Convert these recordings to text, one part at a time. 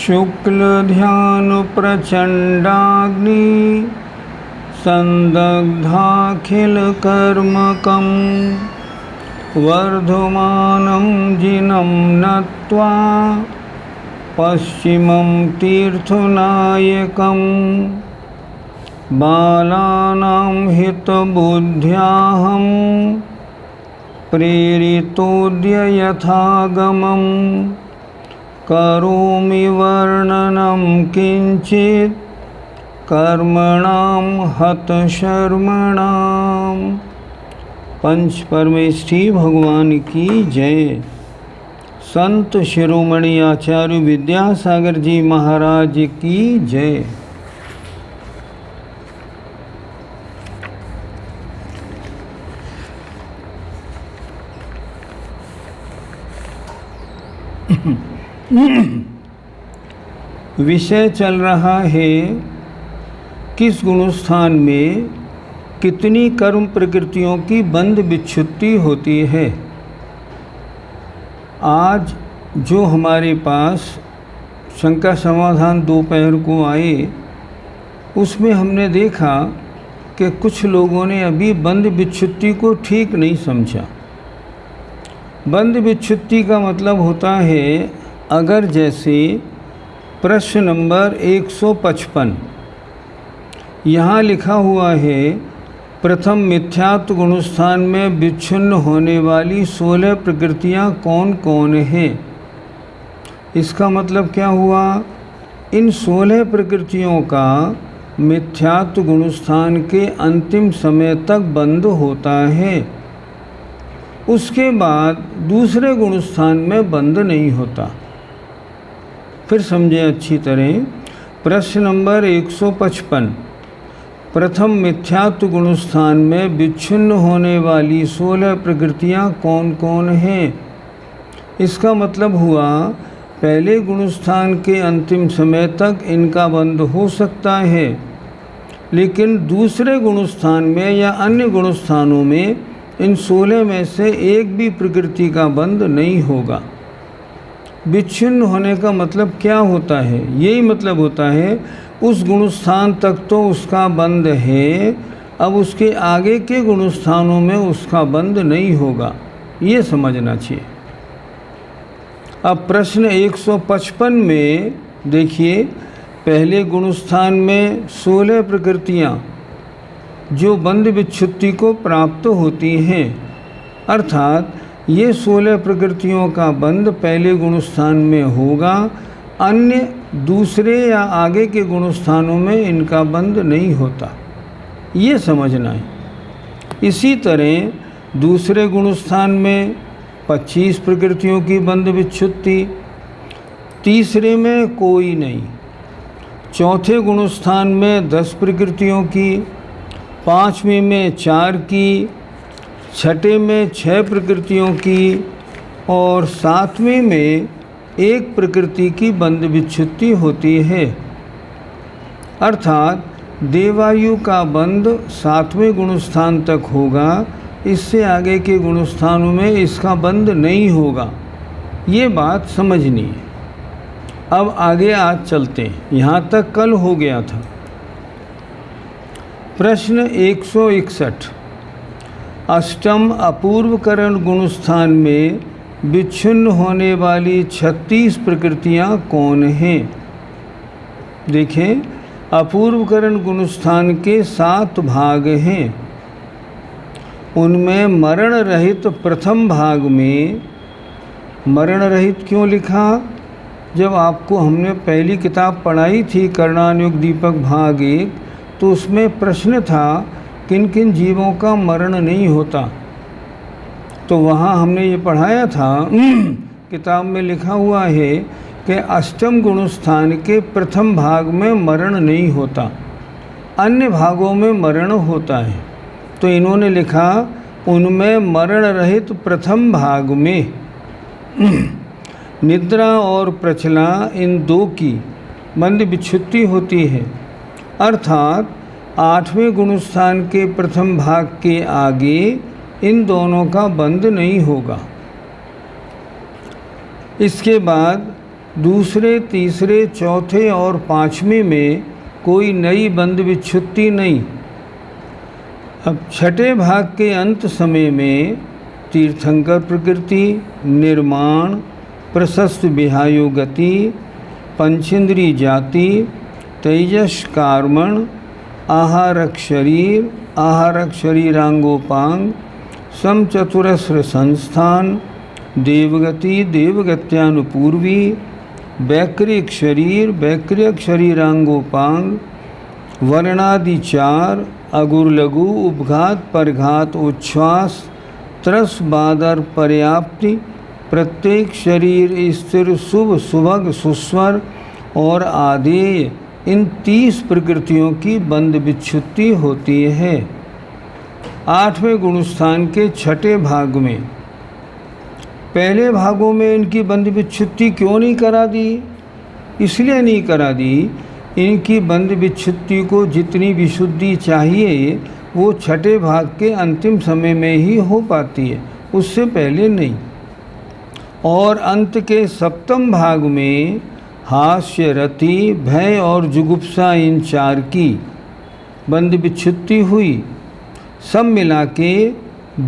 शुक्लध्यान प्रचंडाग्नि संदग्धाखिलकर्मकं वर्धमानं जिनं नत्वा पश्चिमं तीर्थनायकं बालानां हितबुद्ध्याहं प्रेरितोऽद्य यथागमं करोमि वर्णनं किंचित् कर्मणां हतशर्मणां। पंच परमेष्ठी भगवान की जय। संत शिरोमणि आचार्य विद्यासागर जी महाराज की जय। विषय चल रहा है किस गुणस्थान में कितनी कर्म प्रकृतियों की बंध विच्छुत्ति होती है। आज जो हमारे पास शंका समाधान दोपहर को आए उसमें हमने देखा कि कुछ लोगों ने अभी बंध विच्छुत्ति को ठीक नहीं समझा। बंध विच्छुत्ति का मतलब होता है, अगर जैसे प्रश्न नंबर 155 यहाँ लिखा हुआ है, प्रथम मिथ्यात्व गुणस्थान में विच्छिन्न होने वाली 16 प्रकृतियाँ कौन कौन हैं। इसका मतलब क्या हुआ, इन 16 प्रकृतियों का मिथ्यात्व गुणस्थान के अंतिम समय तक बंध होता है, उसके बाद दूसरे गुणस्थान में बंध नहीं होता। फिर समझें अच्छी तरह। प्रश्न नंबर 155, प्रथम मिथ्यात्व गुणस्थान में विच्छिन्न होने वाली 16 प्रकृतियाँ कौन कौन हैं। इसका मतलब हुआ, पहले गुणस्थान के अंतिम समय तक इनका बंध हो सकता है, लेकिन दूसरे गुणस्थान में या अन्य गुणस्थानों में इन 16 में से एक भी प्रकृति का बंध नहीं होगा। विच्छिन्न होने का मतलब क्या होता है, यही मतलब होता है उस गुणस्थान तक तो उसका बंध है, अब उसके आगे के गुणस्थानों में उसका बंध नहीं होगा, ये समझना चाहिए। अब प्रश्न 155 में देखिए, पहले गुणस्थान में 16 प्रकृतियाँ जो बंध विच्छुत्ति को प्राप्त होती हैं, अर्थात ये 16 प्रकृतियों का बंध पहले गुणस्थान में होगा, अन्य दूसरे या आगे के गुणस्थानों में इनका बंध नहीं होता, ये समझना है। इसी तरह दूसरे गुणस्थान में 25 प्रकृतियों की बंध विच्छुत्ति, तीसरे में कोई नहीं, चौथे गुणस्थान में 10 प्रकृतियों की, पाँचवें में 4 की, छठे में 6 प्रकृतियों की और सातवें में 1 प्रकृति की बंध विच्छुत्ति होती है। अर्थात देवायु का बंध 7वें गुणस्थान तक होगा, इससे आगे के गुणस्थानों में इसका बंध नहीं होगा, ये बात समझनी है। अब आगे आज चलते हैं, यहाँ तक कल हो गया था। प्रश्न 161, अष्टम अपूर्वकरण गुणस्थान में विच्छिन्न होने वाली 36 प्रकृतियाँ कौन हैं। देखें, अपूर्वकरण गुणस्थान के 7 भाग हैं। उनमें मरण रहित प्रथम भाग में, मरण रहित क्यों लिखा, जब आपको हमने पहली किताब पढ़ाई थी कर्णानुयुग दीपक भाग 1, तो उसमें प्रश्न था किन किन जीवों का मरण नहीं होता, तो वहाँ हमने ये पढ़ाया था किताब में लिखा हुआ है कि अष्टम गुणस्थान के प्रथम भाग में मरण नहीं होता, अन्य भागों में मरण होता है। तो इन्होंने लिखा उनमें मरण रहित प्रथम भाग में निद्रा और प्रचला इन 2 की बंध विच्छुत्ति होती है, अर्थात 8वें गुणस्थान के प्रथम भाग के आगे इन दोनों का बंध नहीं होगा। इसके बाद दूसरे, तीसरे, चौथे और पाँचवें में कोई नई बंध विच्छुत्ति नहीं। अब छठे भाग के अंत समय में तीर्थंकर प्रकृति, निर्माण, प्रशस्त विहायो गति, पंचेंद्री जाति, तेजस कार्मण, आहारक शरीरांगोपांग, समचतुरस्र संस्थान, देवगति, देवगत्यानुपूर्वी, वैक्रिक शरीरांगोपांग, वर्णादि 4, अगुर लघु, उपघात, परघात, उच्छ्वास, त्रस, बादर, पर्याप्ति, प्रत्येक शरीर स्थिर, शुभ, सुभग, सुस्वर और आदेय, इन 30 प्रकृतियों की बंध विच्छुत्ति होती है। 8वें गुणस्थान के छठे भाग में, पहले भागों में इनकी बंध विच्छुत्ति क्यों नहीं करा दी? इसलिए नहीं करा दी, इनकी बंध विच्छुत्ति को जितनी विशुद्धि चाहिए वो छठे भाग के अंतिम समय में ही हो पाती है, उससे पहले नहीं। और अंत के 7वें भाग में हास्य, रति, भय और जुगुप्सा, इन 4 की बंध विच्छुत्ति हुई। सब मिला के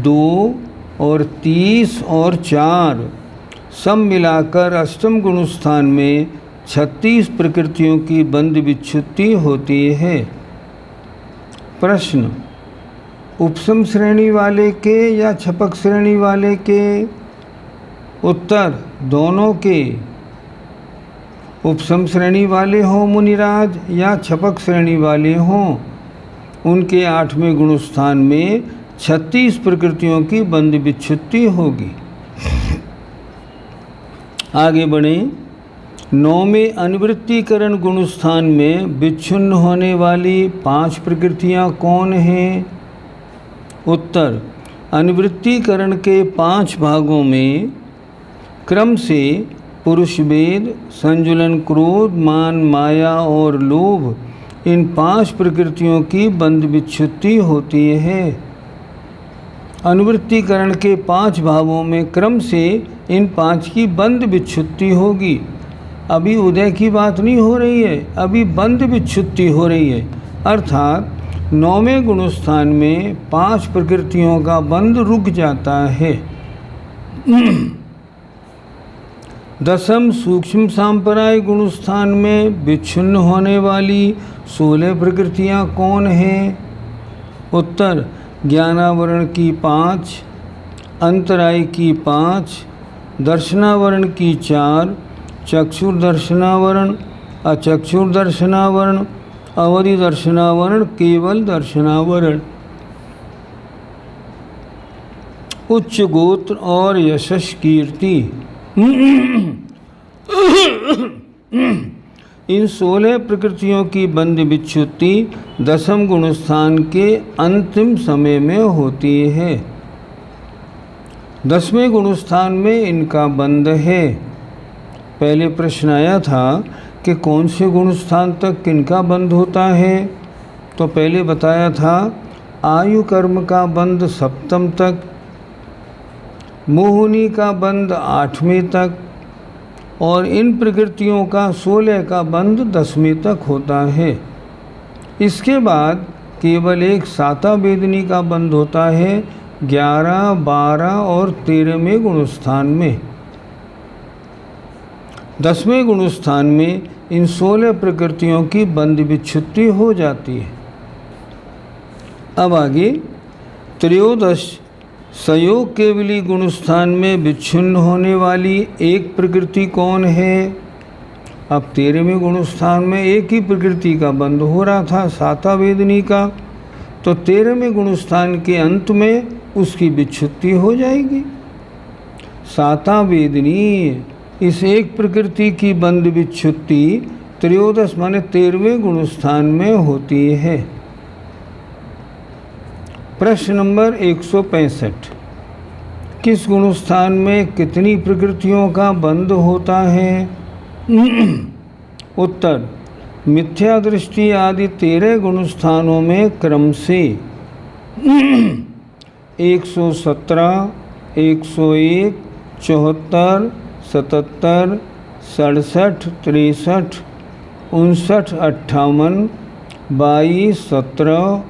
2 और 30 और 4, सब मिलाकर 8वें गुणस्थान में 36 प्रकृतियों की बंध विच्छुत्ति होती है। प्रश्न, उपसम श्रेणी वाले के या छपक श्रेणी वाले के? उत्तर, दोनों के। उपसम श्रेणी वाले हों मुनिराज या छपक श्रेणी वाले हों, उनके 8वें गुणस्थान में 36 प्रकृतियों की बंध विच्छुत्ति होगी। आगे बढ़ें। 9वें अनिवृत्तिकरण गुणस्थान में विच्छिन्न होने वाली 5 प्रकृतियां कौन हैं? उत्तर, अनिवृत्तिकरण के 5 भागों में क्रम से पुरुष वेद, संजुलन, क्रोध, मान, माया और लोभ, इन 5 प्रकृतियों की बंध विच्छुत्ति होती है। अनुवृत्तिकरण के 5 भावों में क्रम से इन 5 की बंध विच्छुत्ति होगी। अभी उदय की बात नहीं हो रही है, अभी बंध विच्छुत्ति हो रही है। अर्थात 9वें गुणस्थान में 5 प्रकृतियों का बंध रुक जाता है। 10वें सूक्ष्म सांपराय गुणस्थान में विच्छिन्न होने वाली 16 प्रकृतियां कौन हैं? उत्तर, ज्ञानावरण की 5, अंतराय की 5, दर्शनावरण की 4, चक्षुर्दर्शनावरण, अचक्षुर्दर्शनावरण, अवधि दर्शनावरण, केवल दर्शनावरण, उच्च गोत्र और यशस कीर्ति। इन 16 प्रकृतियों की बंध विच्छुत्ति 10वें गुणस्थान के अंतिम समय में होती है। 10वें गुणस्थान में इनका बंध है। पहले प्रश्न आया था कि कौन से गुणस्थान तक किनका बंध होता है, तो पहले बताया था आयु कर्म का बंध 7वें तक, मोहिनी का बंध 8वें तक और इन प्रकृतियों का 16 का बंध 10वें तक होता है। इसके बाद केवल एक साता वेदनी का बंध होता है 11, 12 और 13वें गुणस्थान में। 10वें गुणस्थान में इन 16 प्रकृतियों की बंध विच्छुत्ति हो जाती है। अब आगे त्रयोदश संयोग केवली गुणस्थान में विच्छिन्न होने वाली एक प्रकृति कौन है? अब 13वें गुणस्थान में एक ही प्रकृति का बंध हो रहा था, साता वेदनी का, तो 13वें गुणस्थान के अंत में उसकी विच्छुत्ति हो जाएगी। साता वेदनी, इस एक प्रकृति की बंध विच्छुत्ति त्रयोदश माने 13वें गुणस्थान में होती है। प्रश्न नंबर 165, किस गुणस्थान में कितनी प्रकृतियों का बंध होता है? उत्तर, मिथ्या दृष्टि आदि 13 गुणस्थानों में क्रम से 117, 101, 74, 77, 67, 63, 59, 58, 22, 17,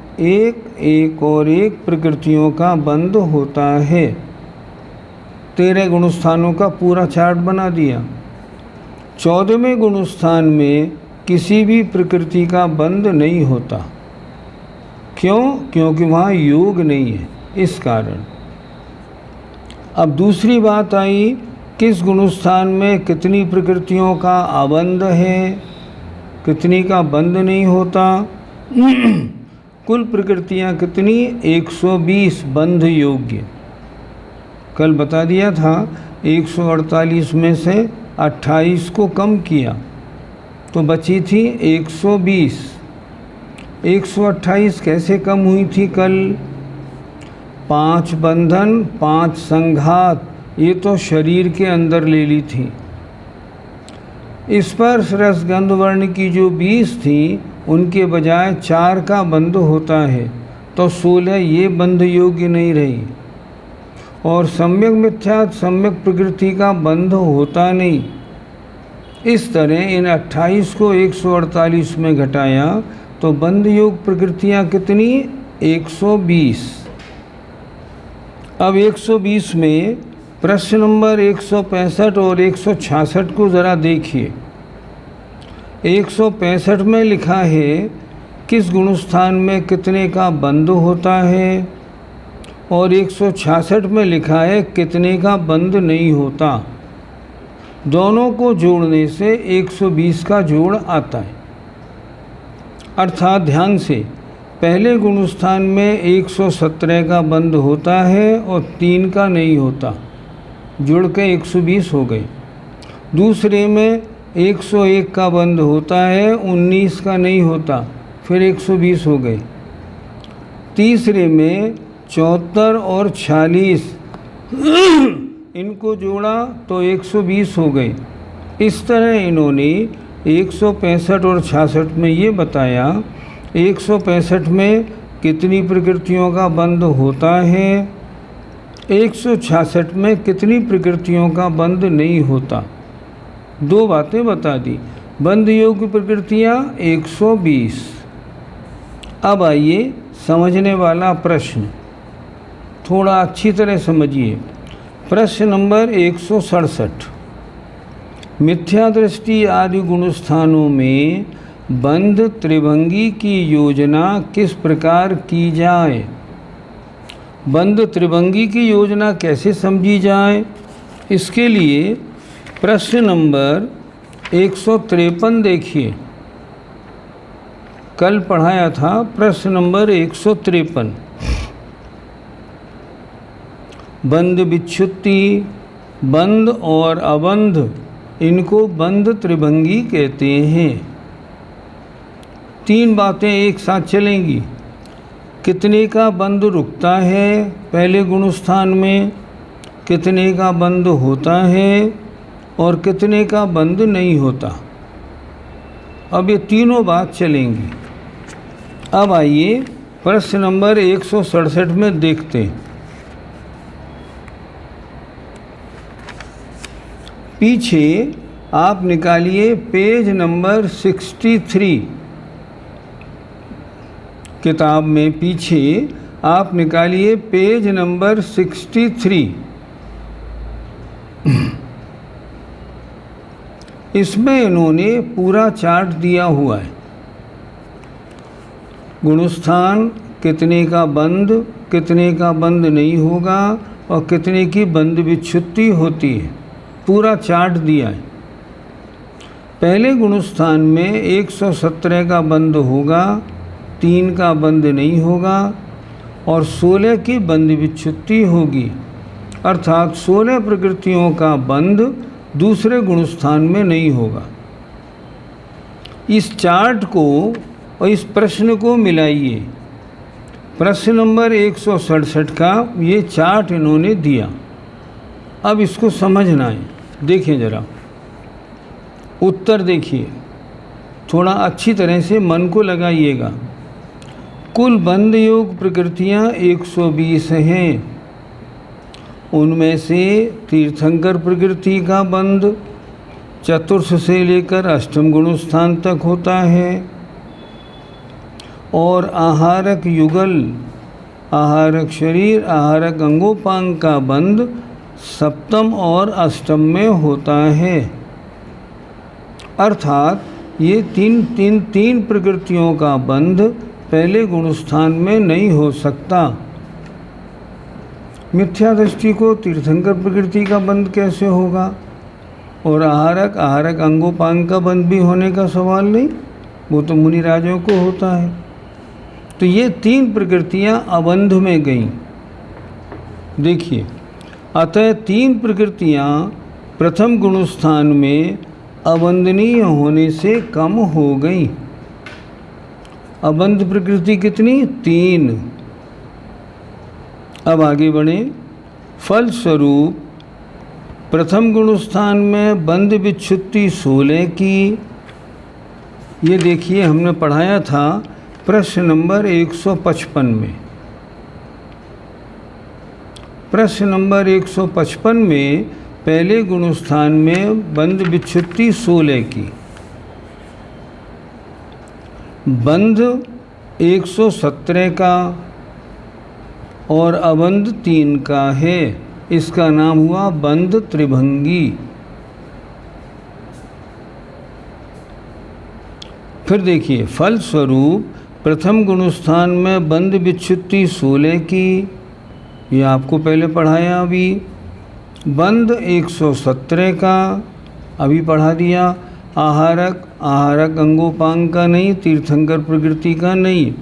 एक और एक प्रकृतियों का बंध होता है। 13 गुणस्थानों का पूरा चार्ट बना दिया। 14वें गुणस्थान में किसी भी प्रकृति का बंध नहीं होता। क्यों? क्योंकि वहाँ योग नहीं है, इस कारण। अब दूसरी बात आई, किस गुणस्थान में कितनी प्रकृतियों का आबंध है, कितनी का बंध नहीं होता। कुल प्रकृतियाँ कितनी? 120 बंध योग्य। कल बता दिया था 148 में से 28 को कम किया तो बची थी 120। 128 कैसे कम हुई थी कल? 5 बंधन, 5 संघात, ये तो शरीर के अंदर ले ली थी। स्पर्श रस गंध वर्ण की जो 20 थी उनके बजाय 4 का बंध होता है, तो 16 ये बंध योग्य नहीं रही। और सम्यक मिथ्या सम्यक प्रकृति का बंध होता नहीं। इस तरह इन 28 को 148 में घटाया तो बंध योग प्रकृतियाँ कितनी? 120। अब 120 में प्रश्न नंबर 165 और 166 को ज़रा देखिए। 165 में लिखा है किस गुणस्थान में कितने का बंध होता है, और 166 में लिखा है कितने का बंध नहीं होता। दोनों को जोड़ने से 120 का जोड़ आता है। अर्थात ध्यान से, पहले गुणस्थान में 117 का बंध होता है और 3 का नहीं होता, जुड़ के 120 हो गए। दूसरे में 101 का बंध होता है, 19 का नहीं होता, फिर 120 हो गए। तीसरे में 74 और 46 इनको जोड़ा तो 120 हो गए। इस तरह इन्होंने 165 और 66 में ये बताया 165 में कितनी प्रकृतियों का बंध होता है, 166 में कितनी प्रकृतियों का बंध नहीं होता। 2 बातें बता दी। बंध योग्य प्रकृतियाँ 120। अब आइए समझने वाला प्रश्न, थोड़ा अच्छी तरह समझिए। प्रश्न नंबर 167, मिथ्या दृष्टि आदि गुणस्थानों में बंध त्रिभंगी की योजना किस प्रकार की जाए। बंध त्रिभंगी की योजना कैसे समझी जाए, इसके लिए प्रश्न नंबर 153 देखिए। कल पढ़ाया था प्रश्न नंबर 153। बंध विच्छुत्ति, बंध और अबंध, इनको बंध त्रिभंगी कहते हैं। 3 बातें एक साथ चलेंगी। कितने का बंध रुकता है पहले गुणस्थान में, कितने का बंध होता है और कितने का बंध नहीं होता। अब ये तीनों बात चलेंगी। अब आइए प्रश्न नंबर 167 में देखते हैं। पीछे आप निकालिए पेज नंबर 63, किताब में पीछे आप निकालिए पेज नंबर 63। इसमें इन्होंने पूरा चार्ट दिया हुआ है। गुणस्थान, कितने का बंध, कितने का बंध नहीं होगा और कितने की बंध विच्छुत्ति होती है, पूरा चार्ट दिया है। पहले गुणस्थान में 117 का बंध होगा, 3 का बंध नहीं होगा और 16 की बंध विच्छुत्ति होगी। अर्थात 16 प्रकृतियों का बंध दूसरे गुणस्थान में नहीं होगा। इस चार्ट को और इस प्रश्न को मिलाइए। प्रश्न नंबर 167 का ये चार्ट इन्होंने दिया। अब इसको समझना है। देखिए ज़रा उत्तर देखिए, थोड़ा अच्छी तरह से मन को लगाइएगा। कुल बंध योग प्रकृतियाँ 120 हैं। उनमें से तीर्थंकर प्रकृति का बंध चतुर्थ से लेकर अष्टम गुणस्थान तक होता है। और आहारक युगल, आहारक शरीर, आहारक अंगोपांग का बंध सप्तम और अष्टम में होता है। अर्थात ये तीन प्रकृतियों का बंध पहले गुणस्थान में नहीं हो सकता। मिथ्या दृष्टि को तीर्थंकर प्रकृति का बंध कैसे होगा? और आहारक अंगोपांग का बंध भी होने का सवाल नहीं, वो तो मुनिराजों को होता है। तो ये तीन प्रकृतियां अबंध में गईं। देखिए, अतः तीन प्रकृतियां प्रथम गुणस्थान में अबंधनीय होने से कम हो गई। अबंध प्रकृति कितनी? 3। अब आगे बढ़ें। फलस्वरूप प्रथम गुणस्थान में बंध विच्छुत्ति 16 की। ये देखिए, हमने पढ़ाया था प्रश्न नंबर 155 में। प्रश्न नंबर 155 में पहले गुणस्थान में बंध विच्छुत्ति 16 की। बंध 117 का और अबंध 3 का है। इसका नाम हुआ बंध त्रिभंगी। फिर देखिए, फलस्वरूप प्रथम गुणस्थान में बंध विच्छुत्ति 16 की, ये आपको पहले पढ़ाया अभी। बंध 117 का अभी पढ़ा दिया। आहारक अंगोपांग का नहीं, तीर्थंकर प्रकृति का नहीं,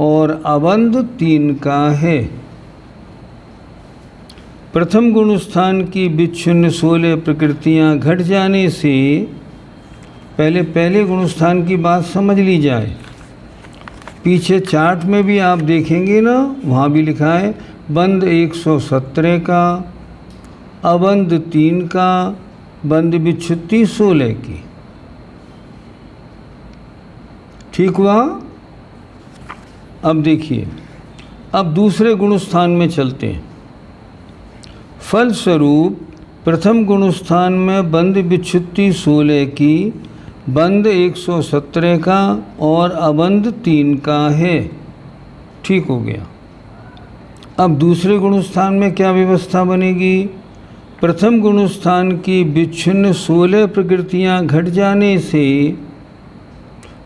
और अबंध 3 का है। प्रथम गुणस्थान की विच्छिन्न 16 प्रकृतियां घट जाने से पहले गुणस्थान की बात समझ ली जाए। पीछे चार्ट में भी आप देखेंगे ना, वहाँ भी लिखा है बंध 117 का, अबंध 3 का, बंध विच्छुत्ति 16 की। ठीक हुआ? अब देखिए, अब दूसरे गुणस्थान में चलते हैं। फलस्वरूप प्रथम गुणस्थान में बंध विच्छुत्ति 16 की, बंध 117 का और अबंध 3 का है। ठीक हो गया। अब दूसरे गुणस्थान में क्या व्यवस्था बनेगी? प्रथम गुणस्थान की विच्छिन्न 16 प्रकृतियां घट जाने से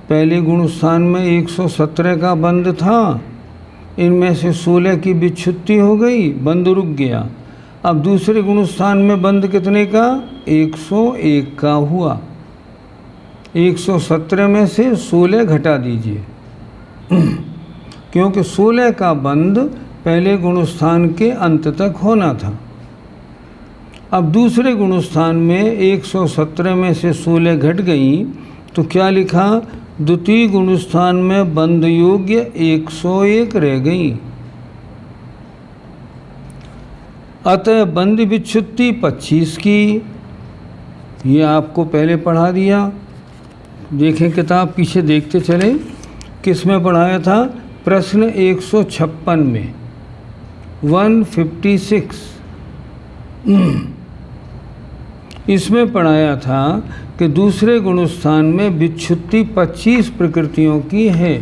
पहले गुणस्थान में 117 का बंध था, इनमें से 16 की विच्छुत्ति हो गई, बंध रुक गया। अब दूसरे गुणस्थान में बंध कितने का? 101 का हुआ। 117 में से 16 घटा दीजिए क्योंकि 16 का बंध पहले गुणस्थान के अंत तक होना था। अब दूसरे गुणस्थान में 117 में से 16 घट गई, तो क्या लिखा? द्वितीय गुणस्थान में बंध योग्य 101 रह गई। अतः बंध विच्छुत्ति 25 की, ये आपको पहले पढ़ा दिया। देखें किताब, पीछे देखते चले किस में पढ़ाया था। प्रश्न 156 में 156 इसमें पढ़ाया था कि दूसरे गुणस्थान में विच्छुत्ति 25 प्रकृतियों की है।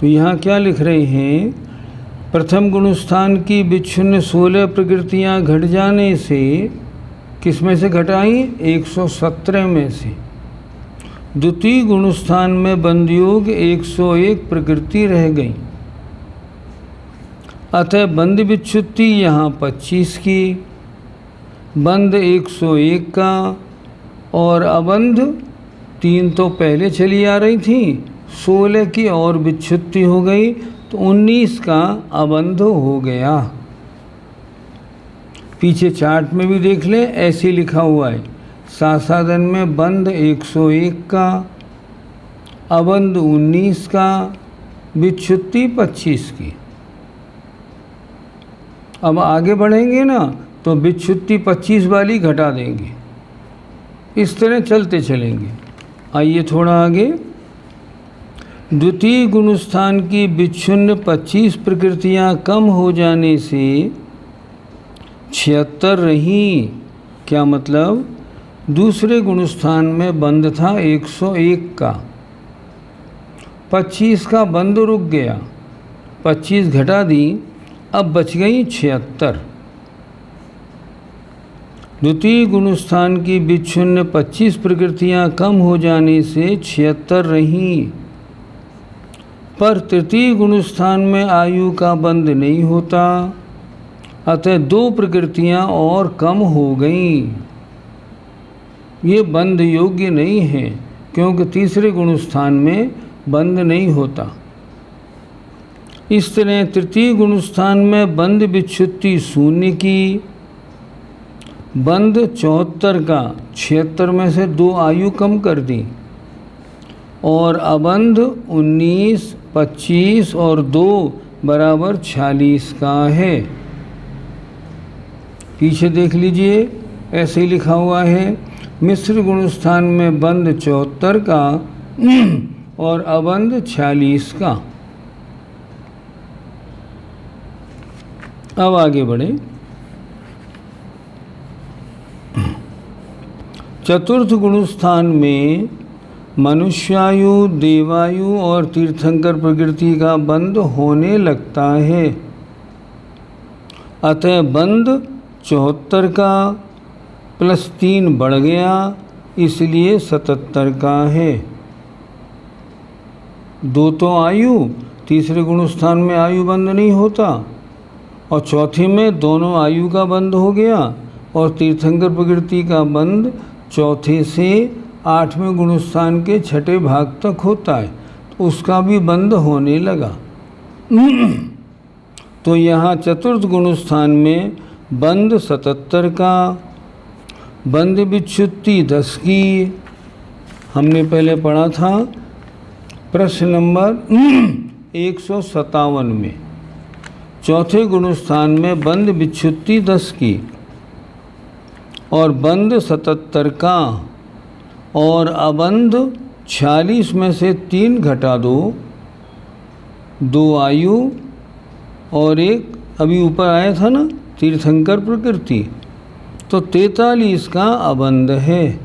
तो यहाँ क्या लिख रहे हैं? प्रथम गुणस्थान की विच्छिन्न 16 प्रकृतियाँ घट जाने से किस में से घटाई? 117 में से। द्वितीय गुणस्थान में बंधयोग 101 प्रकृति रह गई। अतः बंध विच्छुत्ति यहाँ 25 की, बंध 101 का और अबंध 3 तो पहले चली आ रही थी, 16 की और विच्छुत्ति हो गई, तो 19 का अबंध हो गया। पीछे चार्ट में भी देख लें, ऐसे लिखा हुआ है। सासादन में बंध 101 का, अबंध 19 का, विच्छुत्ति 25 की। अब आगे बढ़ेंगे ना, तो विच्छुत्ति 25 वाली घटा देंगे। इस तरह चलते चलेंगे। आइए थोड़ा आगे। द्वितीय गुणस्थान की विच्छिन्न 25 प्रकृतियां कम हो जाने से 76 रहीं। क्या मतलब? दूसरे गुणस्थान में बंध था 101 का, 25 का बंध रुक गया, 25 घटा दी, अब बच गई 76। द्वितीय गुणस्थान की विच्छिन्न 25 प्रकृतियां कम हो जाने से 76 रहीं, पर तृतीय गुणस्थान में आयु का बंध नहीं होता, अतः 2 प्रकृतियां और कम हो गईं। ये बंध योग्य नहीं है, क्योंकि तीसरे गुणस्थान में बंध नहीं होता। इस तरह तृतीय गुणस्थान में बंध विच्छुत्ति शून्य की, बंध 74 का 76 में से 2 आयु कम कर दी, और अबंध 19, 25 और 2 बराबर 46 का है। पीछे देख लीजिए, ऐसे ही लिखा हुआ है, मिश्र गुणस्थान में बंध 74 का और अबंध 46 का। अब आगे बढ़े। चतुर्थ गुणस्थान में मनुष्यायु, देवायु और तीर्थंकर प्रकृति का बंध होने लगता है, अतः बंध 74 का प्लस 3 बढ़ गया, इसलिए 77 का है। 2 तो आयु, तीसरे गुणस्थान में आयु बंध नहीं होता, और चौथे में दोनों आयु का बंध हो गया, और तीर्थंकर प्रकृति का बंध चौथे से 8वें गुणस्थान के 6ठे भाग तक होता है, तो उसका भी बंध होने लगा। तो यहाँ चतुर्थ गुणस्थान में बंध 77 का, बंध विच्छुत्ति 10 की, हमने पहले पढ़ा था प्रश्न नंबर 157 में। चौथे गुणस्थान में बंध विच्छुत्ति 10 की और बंध 77 का, और अबंध 46 में से 3 घटा दो, 2 आयु और 1 अभी ऊपर आया था ना तीर्थंकर प्रकृति, तो 43 का अबंध है।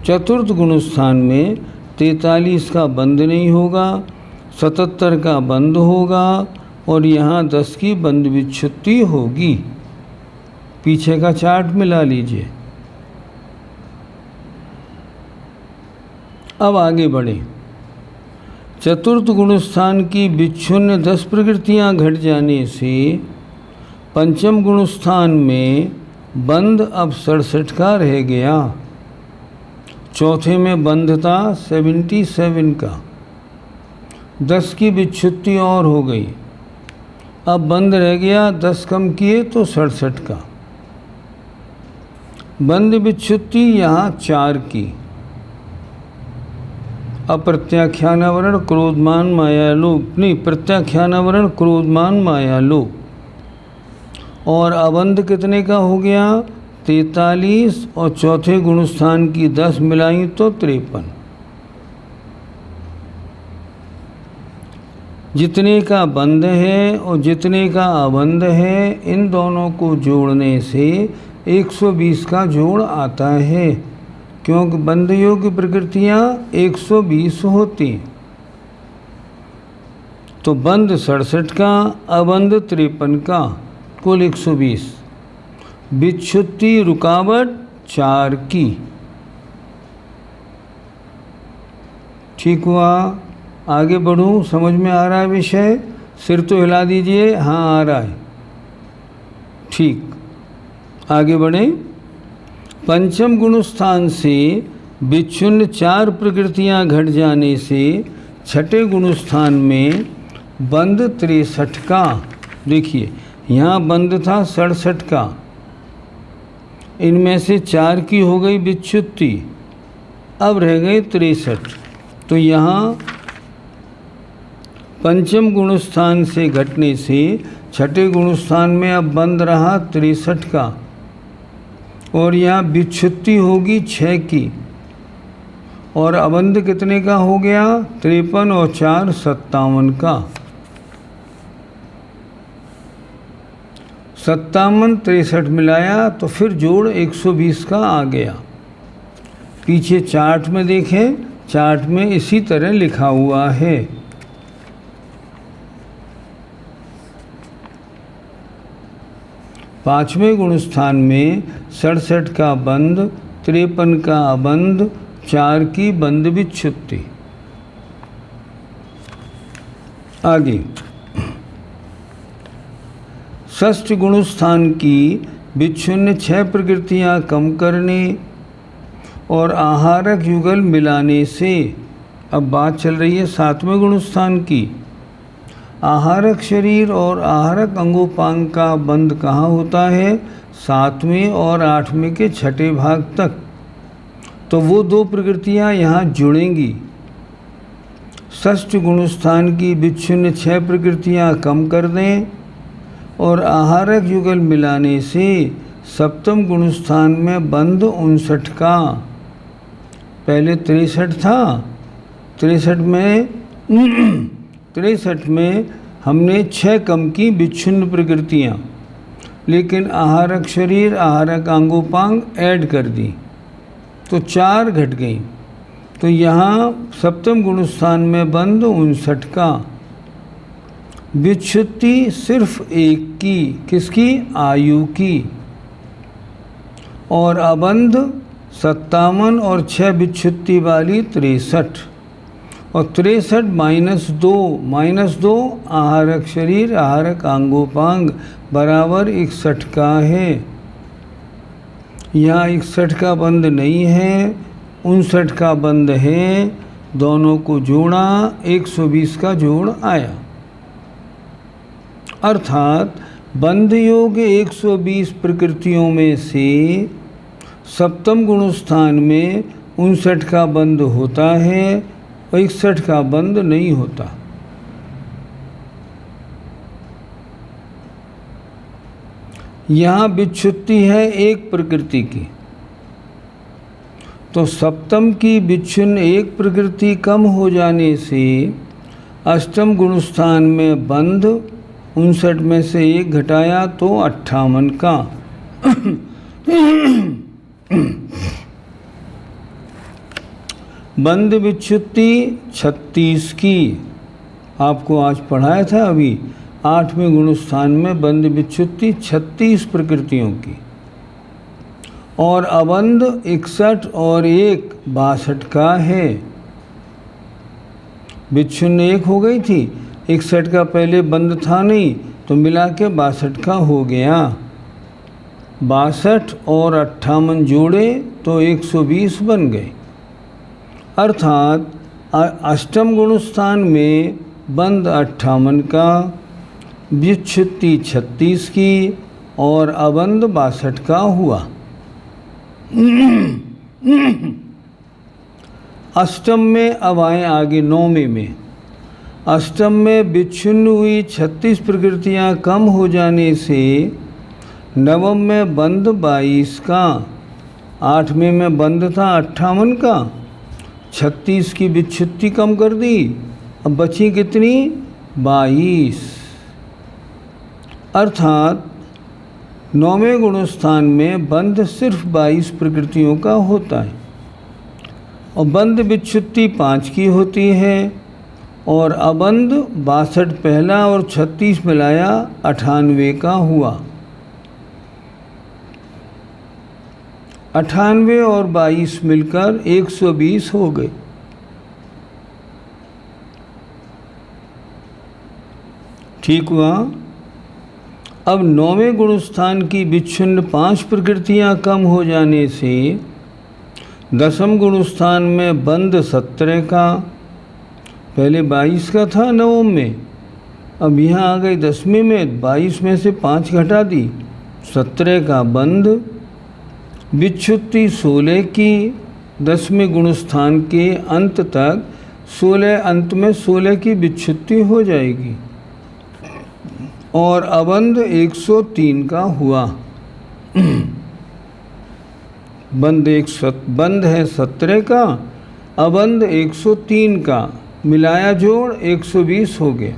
चतुर्थ गुणस्थान में 43 का बंध नहीं होगा, 77 का बंध होगा, और यहाँ 10 की बंध विच्छुत्ति होगी। पीछे का चार्ट मिला लीजिए। अब आगे बढ़े। चतुर्थ गुणस्थान की विच्छिन्न 10 प्रकृतियां घट जाने से पंचम गुणस्थान में बंध अब 67 का रह गया। चौथे में बंध था 77 का, 10 की विच्छुत्ति और हो गई, अब बंध रह गया 10 कम किए तो 67 का। बंध विच्छुत्ति यहाँ 4 की, अप्रत्याख्यानावरण क्रोधमान माया लोप, नहीं प्रत्याख्यानावरण क्रोधमान माया लोप, और अबंध कितने का हो गया 43, और चौथे गुणस्थान की 10 मिलाई तो 53। जितने का बंध है और जितने का अबंध है, इन दोनों को जोड़ने से 120 का जोड़ आता है, क्योंकि बंध योग्य प्रकृतियां 120 होती। तो बंध 67 का, अबंध 53 का, कुल 120। विच्छुत्ति रुकावट 4 की। ठीक हुआ? आगे बढ़ूं? समझ में आ रहा है विषय? सिर तो हिला दीजिए, हाँ आ रहा है। ठीक, आगे बढ़ें। पंचम गुणस्थान से विच्छिन्न 4 प्रकृतियां घट जाने से छठे गुणस्थान में बंध 63 का, देखिए यहाँ बंध था 67 का, इनमें से 4 की हो गई विच्छुत्ति, अब रह गए 63। तो यहाँ पंचम गुणस्थान से घटने से छठे गुणस्थान में अब बंध रहा 63 का, और यहाँ विच्छुत्ति होगी 6 की, और अबंध कितने का हो गया 53 और 4 57 का। 57 63 मिलाया तो फिर जोड़ 120 का आ गया। पीछे चार्ट में देखें, चार्ट में इसी तरह लिखा हुआ है। पाँचवें गुणस्थान में 67 का बंध, 53 का अबंध, 4 की बंध विच्छुत्ति। आगे षष्ठ गुणस्थान की विच्छिन्न 6 प्रकृतियां कम करने और आहारक युगल मिलाने से, अब बात चल रही है 7वें गुणस्थान की। आहारक शरीर और आहारक अंगोपांग का बंध कहाँ होता है? 7वें और 8वें के छठे भाग तक। तो वो 2 प्रकृतियां यहाँ जुड़ेंगी। षष्ठ गुणस्थान की विच्छिन्न 6 प्रकृतियां कम कर दें और आहारक युगल मिलाने से सप्तम गुणस्थान में बंध 59 का, पहले 63 था, 63 में हमने 6 कम की विच्छिन्न प्रकृतियां, लेकिन आहारक शरीर आहारक अंगोपांग ऐड कर दी तो 4 घट गई। तो यहाँ सप्तम गुणस्थान में बंध 59 का, विच्छुत्ति सिर्फ 1 की, किसकी? आयु की, और अबंध 57 और 6 विच्छुत्ति वाली 63, और 63 -2 आहारक शरीर आहारक अंगोपांग बराबर 61 का है। यहाँ 61 का बंध नहीं है, 59 का बंध है। दोनों को जोड़ा 120 का जोड़ आया, अर्थात बंध योग 120 प्रकृतियों में से सप्तम गुणस्थान में 59 का बंध होता है और 61 का बंध नहीं होता। यहाँ विच्छुत्ति है 1 प्रकृति की, तो सप्तम की विच्छिन्न 1 प्रकृति कम हो जाने से अष्टम गुणस्थान में बंध 59 में से 1 घटाया तो 58 का। बंध विच्छुत्ति 36 की, आपको आज पढ़ाया था अभी 8वें गुणस्थान में बंध विच्छुत्ति 36 प्रकृतियों की, और अबंध 61 और 1 62 का है। विच्छिन्न 1 हो गई थी, 61 का पहले बंध था नहीं तो मिला के 62 का हो गया। 62 और 58 जोड़े तो 120 बन गए, अर्थात अष्टम गुणस्थान में बंध 58 का, विच्छुत्ति 36 की और अबंध 62 का हुआ। अष्टम में अब आए आगे 9वें में। अष्टम में विच्छिन्न हुई 36 प्रकृतियां कम हो जाने से नवम में बंध 22 का, 8वें में बंध था 58 का, 36 की विच्छुत्ति कम कर दी, अब बची कितनी? 22, अर्थात 9वें गुणस्थान में बंध सिर्फ 22 प्रकृतियों का होता है और बंध विच्छुत्ति 5 की होती है, और अबंध 62 पहला और 36 मिलाया 98 का हुआ। 98 और 22 मिलकर 120 हो गए। ठीक हुआ। अब 9वें गुणस्थान की विच्छिन्न 5 प्रकृतियां कम हो जाने से 10वें गुणस्थान में बंध 17 का, पहले 22 का था 9वें में, अब यहाँ आ गई 10वें में, 22 में से 5 घटा दी, 17 का बंध, विच्छुत्ति 16 की, 10वें गुणस्थान के अंत तक 16 अंत में 16 की विच्छुत्ति हो जाएगी, और अबंध 103 का हुआ। बंध है 17 का, अबंध 103 का, मिलाया जोड़ 120 हो गया।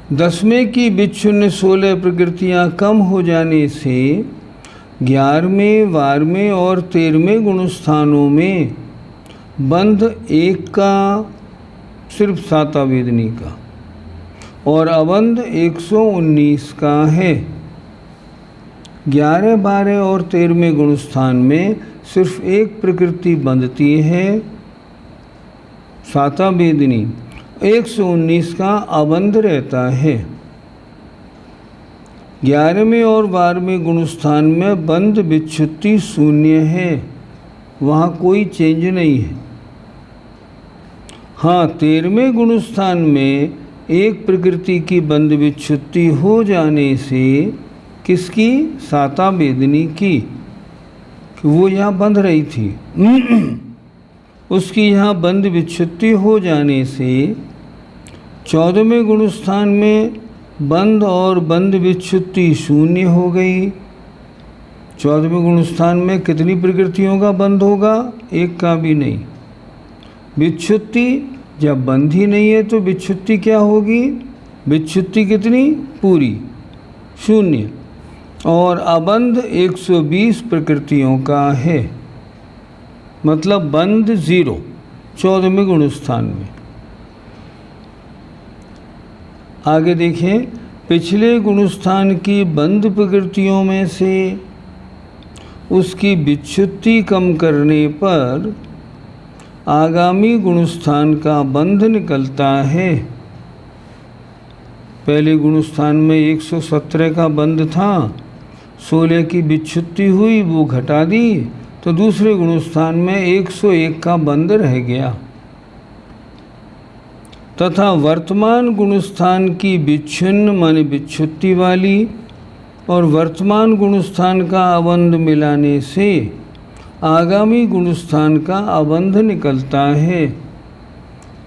10वें की विच्छिन्न 16 प्रकृतियां कम हो जाने से 11वें, 12वें और 13वें गुणस्थानों में बंध एक का, सिर्फ सातावेदनी का, और अबंध 119 का है। 11, 12 और 13वें गुणस्थान में सिर्फ एक प्रकृति बंधती है, सातावेदनी। 119 का अबंध रहता है। 11वें और 12वें गुणस्थान में बंध विच्छुत्ति शून्य है, वहाँ कोई चेंज नहीं है। हाँ, 13वें गुणस्थान में एक प्रकृति की बंध विच्छुत्ति हो जाने से, किसकी? सातावेदनी की, कि वो यहाँ बंध रही थी उसकी यहाँ बंध विच्छुत्ति हो जाने से 14वें गुणस्थान में बंध और बंध विच्छुत्ति शून्य हो गई। 14वें गुणस्थान में कितनी प्रकृतियों का बंध होगा? एक का भी नहीं। विच्छुत्ति, जब बंध ही नहीं है तो विच्छुत्ति क्या होगी? विच्छुत्ति कितनी? पूरी, शून्य। और अबंध 120 प्रकृतियों का है, मतलब बंध 0 14वें गुणस्थान में। आगे देखें, पिछले गुणस्थान की बंध प्रकृतियों में से उसकी विच्छुत्ति कम करने पर आगामी गुणस्थान का बंध निकलता है। पहले गुणस्थान में 117 का बंध था, 16 की विच्छुत्ति हुई, वो घटा दी, तो दूसरे गुणस्थान में 101 का बंध रह गया। तथा वर्तमान गुणस्थान की विच्छिन्न माने विच्छुत्ति वाली और वर्तमान गुणस्थान का अबंध मिलाने से आगामी गुणस्थान का अबंध निकलता है।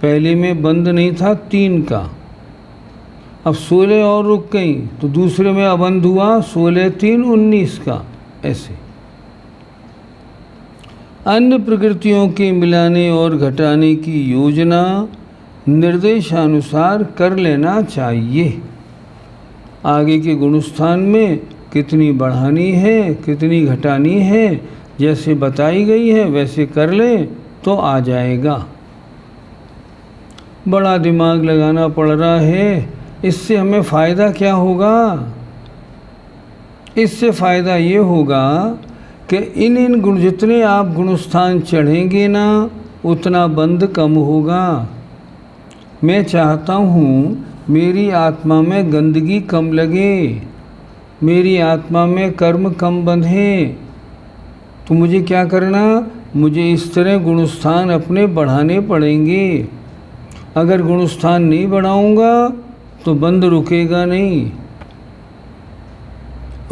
पहले में बंध नहीं था 3 का, अब 16 और रुक गई, तो दूसरे में अबंध हुआ 16 3 19 का। ऐसे अन्य प्रकृतियों के मिलाने और घटाने की योजना निर्देशानुसार कर लेना चाहिए। आगे के गुणस्थान में कितनी बढ़ानी है, कितनी घटानी है, जैसे बताई गई है वैसे कर लें तो आ जाएगा। बड़ा दिमाग लगाना पड़ रहा है, इससे हमें फ़ायदा क्या होगा? इससे फ़ायदा ये होगा कि इन गुण, जितने आप गुणस्थान चढ़ेंगे ना, उतना बंध कम होगा। मैं चाहता हूँ मेरी आत्मा में गंदगी कम लगे, मेरी आत्मा में कर्म कम बंधे, तो मुझे क्या करना? मुझे इस तरह गुणस्थान अपने बढ़ाने पड़ेंगे। अगर गुणस्थान नहीं बढ़ाऊंगा तो बंध रुकेगा नहीं।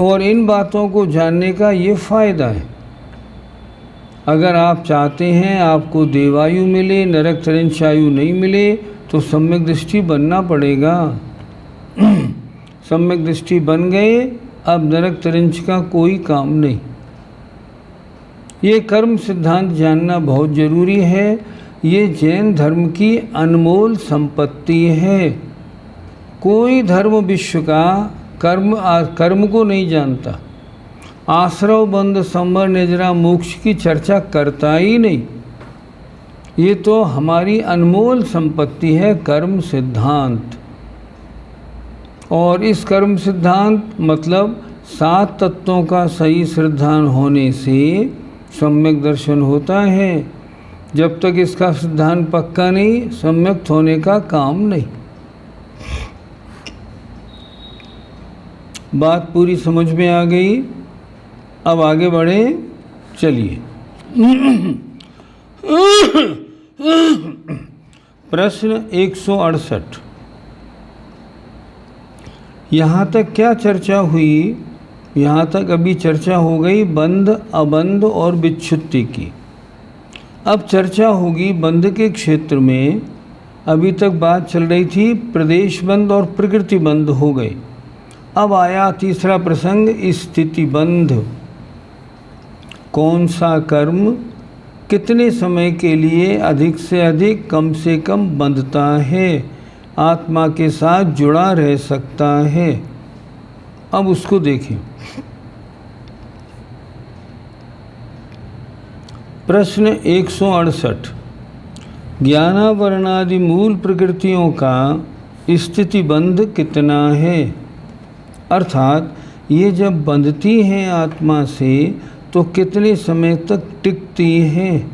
और इन बातों को जानने का ये फ़ायदा है। अगर आप चाहते हैं आपको देवायु मिले, नरक तरिंचायु नहीं मिले, तो सम्यक दृष्टि बनना पड़ेगा। सम्यक दृष्टि बन गए, अब नरक तरिंच का कोई काम नहीं। ये कर्म सिद्धांत जानना बहुत ज़रूरी है। ये जैन धर्म की अनमोल संपत्ति है। कोई धर्म विश्व का कर्म को नहीं जानता। आश्रव बंध संवर निजरा मोक्ष की चर्चा करता ही नहीं। ये तो हमारी अनमोल संपत्ति है, कर्म सिद्धांत। और इस कर्म सिद्धांत मतलब 7 तत्वों का सही श्रद्धान होने से सम्यक दर्शन होता है। जब तक इसका सिद्धांत पक्का नहीं, सम्यक होने का काम नहीं। बात पूरी समझ में आ गई। अब आगे बढ़े, चलिए। प्रश्न 168। यहाँ तक क्या चर्चा हुई? यहाँ तक अभी चर्चा हो गई बंध, अबंध और विच्छुत्ति की। अब चर्चा होगी बंध के क्षेत्र में। अभी तक बात चल रही थी प्रदेश बंध और प्रकृति बंध हो गए। अब आया तीसरा प्रसंग, स्थिति बंध। कौन सा कर्म कितने समय के लिए अधिक से अधिक, कम से कम बंधता है? आत्मा के साथ जुड़ा रह सकता है। अब उसको देखें। प्रश्न 168, ज्ञानावरणादि मूल प्रकृतियों का स्थितिबंध कितना है? अर्थात ये जब बंधती हैं आत्मा से तो कितने समय तक टिकती हैं?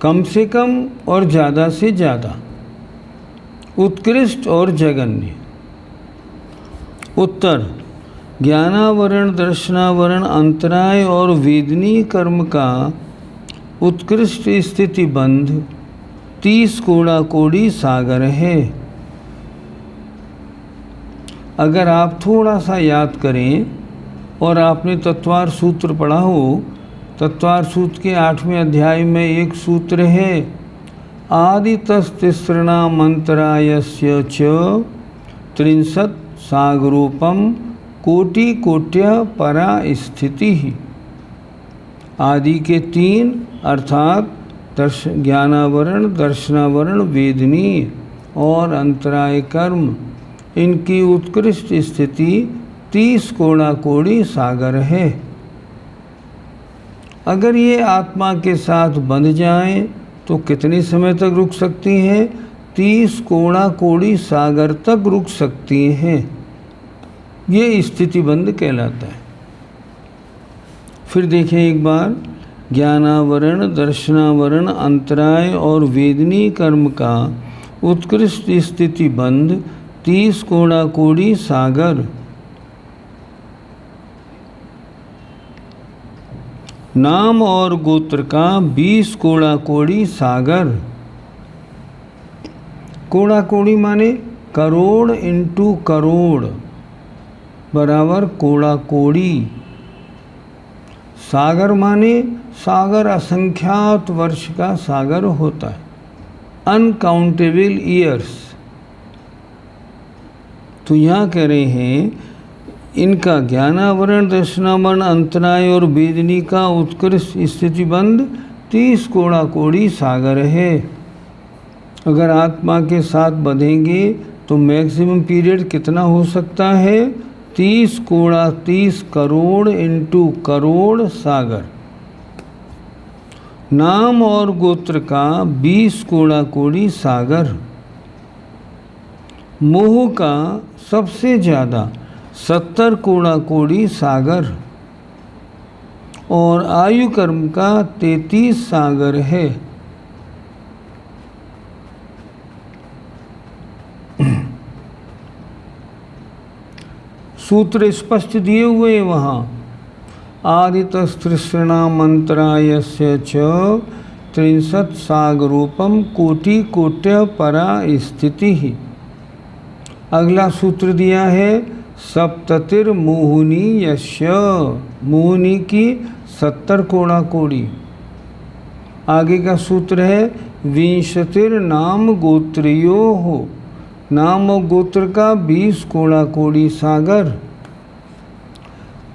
कम से कम और ज़्यादा से ज़्यादा, उत्कृष्ट और जघन्य। उत्तर, ज्ञानावरण, दर्शनावरण, अंतराय और वेदनीय कर्म का उत्कृष्ट स्थिति बंध 30 कोड़ा कोड़ी सागर है। अगर आप थोड़ा सा याद करें और आपने तत्वार सूत्र पढ़ा हो, तत्वार सूत्र के 8वें अध्याय में एक सूत्र है, आदितस्तिसृणामंतरायस्य च 30 सागरोपम कोटि कोट्य परा स्थिति। आदि के 3 अर्थात ज्ञानावरण, दर्शनावरण, वेदनीय और अंतराय कर्म, इनकी उत्कृष्ट स्थिति 30 कोड़ा कोड़ी सागर है। अगर ये आत्मा के साथ बंध जाएं तो कितने समय तक रुक सकती हैं? 30 कोड़ा कोड़ी सागर तक रुक सकती हैं। ये स्थितिबंध कहलाता है। फिर देखें एक बार, ज्ञानावरण, दर्शनावरण, अंतराय और वेदनीय कर्म का उत्कृष्ट स्थितिबंध 30 कोड़ा कोड़ी सागर। नाम और गोत्र का 20 कोड़ा कोड़ी सागर। कोड़ा कोड़ी माने करोड़ इंटू करोड़ बराबर कोड़ा कोड़ी। सागर माने सागर असंख्यात वर्ष का सागर होता है, अनकाउंटेबल ईयर्स। तो यहाँ कह रहे हैं इनका ज्ञानावरण, दर्शनावरण, अंतराय और वेदनी का उत्कृष्ट स्थितिबंध 30 कोड़ा कोड़ी सागर है। अगर आत्मा के साथ बंधेंगे तो मैक्सिमम पीरियड कितना हो सकता है? 30 कोड़ा 30 करोड़ इंटू करोड़ सागर। नाम और गोत्र का 20 कोड़ा कोड़ी सागर। मोह का सबसे ज़्यादा 70 कोड़ा कोड़ी सागर और आयु कर्म का 33 सागर है। सूत्र स्पष्ट दिए हुए हैं वहाँ, आदितस्तिसृणामंतरायस्य च 30 सागरोपम कोटि कोट्य परा स्थिति। अगला सूत्र दिया है, सप्ततिर मोहिनी यस्य, मोहिनी की 70 कोड़ा कोड़ी। आगे का सूत्र है, विंशतिर नाम गोत्रियो हो, नाम और गोत्र का 20 कोड़ा कोड़ी सागर।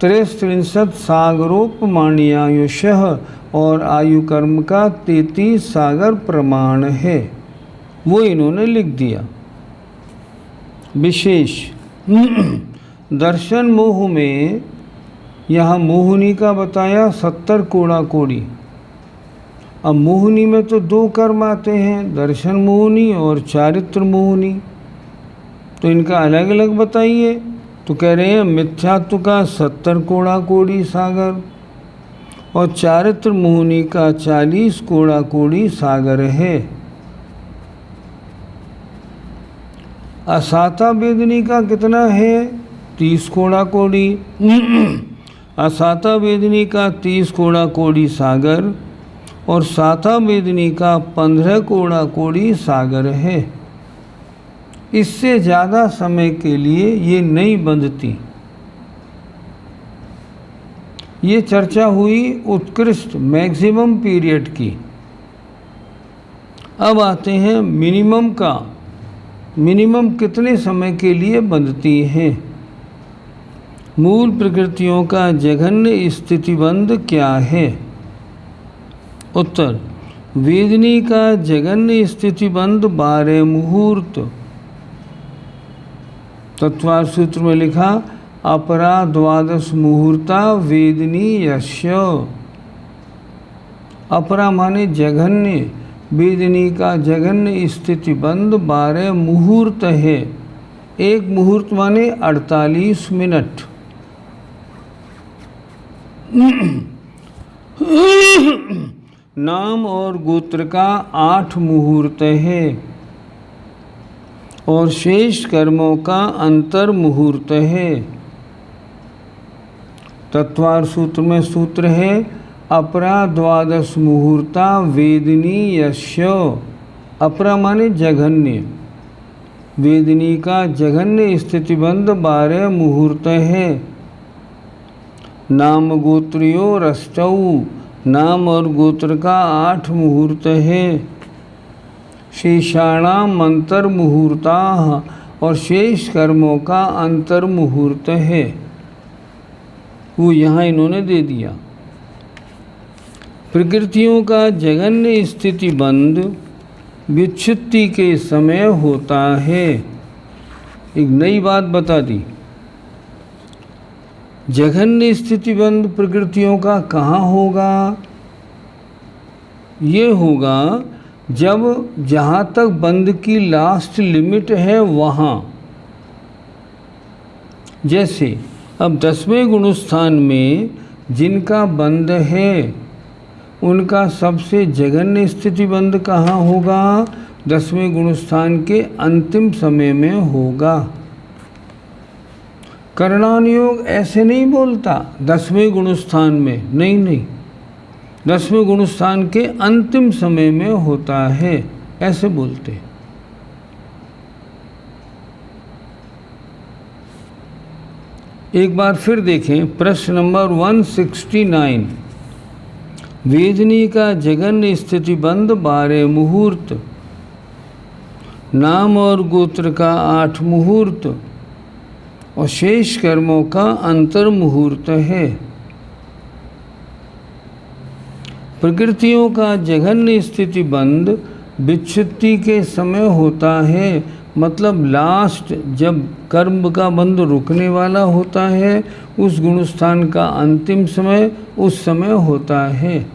33 सागरोपमाण्यायुषः और आयु कर्म का 33 सागर प्रमाण है। वो इन्होंने लिख दिया। विशेष दर्शन मोह में यहाँ मोहिनी का बताया 70 कोड़ा कोड़ी। अब मोहिनी में तो 2 कर्म आते हैं, दर्शन मोहिनी और चारित्र मोहिनी, तो इनका अलग अलग बताइए। तो कह रहे हैं मिथ्यात्व का 70 कोड़ा कोड़ी सागर और चारित्र मोहिनी का 40 कोड़ा कोड़ी सागर है। असाता वेदनी का कितना है? 30 कोड़ा कोड़ी। असाता वेदनी का 30 कोड़ा कोड़ी सागर और साता वेदनी का 15 कोड़ा कोड़ी सागर है। इससे ज़्यादा समय के लिए ये नहीं बंधती। ये चर्चा हुई उत्कृष्ट मैक्सिमम पीरियड की। अब आते हैं मिनिमम का। मिनिमम कितने समय के लिए बंधती हैं? मूल प्रकृतियों का जघन्य स्थितिबंध क्या है? उत्तर, वेदनी का जगन्य स्थितिबंध 12 मुहूर्त। तत्वार्थ सूत्र में लिखा अपरा 12 मुहूर्ता वेदनी यस्य। अपरा माने जघन्य, वेदनी का जघन्य स्थितिबंध 12 मुहूर्त है। एक मुहूर्त माने 48 मिनट। नाम और गोत्र का 8 मुहूर्त है और शेष कर्मों का अंतर मुहूर्त है। तत्वार्थ सूत्र में सूत्र है अपरा 12 मुहूर्ता वेदनी यस्य। अपरा माने जघन्य, वेदनी का जघन्य स्थितिबंध 12 मुहूर्त है। नाम गोत्रियो रष्टौ, नाम और गोत्र का 8 मुहूर्त है। शेषाणाम अंतर मुहूर्ता, और शेष कर्मों का अंतर मुहूर्त है। वो यहाँ इन्होंने दे दिया। प्रकृतियों का जघन्य स्थितिबंध विच्छुत्ति के समय होता है। एक नई बात बता दी। जघन्य स्थितिबंध प्रकृतियों का कहाँ होगा? ये होगा जब जहाँ तक बंध की लास्ट लिमिट है वहाँ। जैसे अब 10वें गुणस्थान में जिनका बंध है उनका सबसे जघन्य स्थितिबंध कहाँ होगा? 10वें गुणस्थान के अंतिम समय में होगा। करणानुयोग ऐसे नहीं बोलता 10वें गुणस्थान में, नहीं, 10वें गुणस्थान के अंतिम समय में होता है, ऐसे बोलते। एक बार फिर देखें प्रश्न नंबर 169। वेदनी का जघन्य स्थितिबंध 12 मुहूर्त, नाम और गोत्र का 8 मुहूर्त और शेष कर्मों का अंतर मुहूर्त है। प्रकृतियों का जघन्य स्थितिबंध विच्छुत्ति के समय होता है, मतलब लास्ट जब कर्म का बंध रुकने वाला होता है उस गुणस्थान का अंतिम समय उस समय होता है।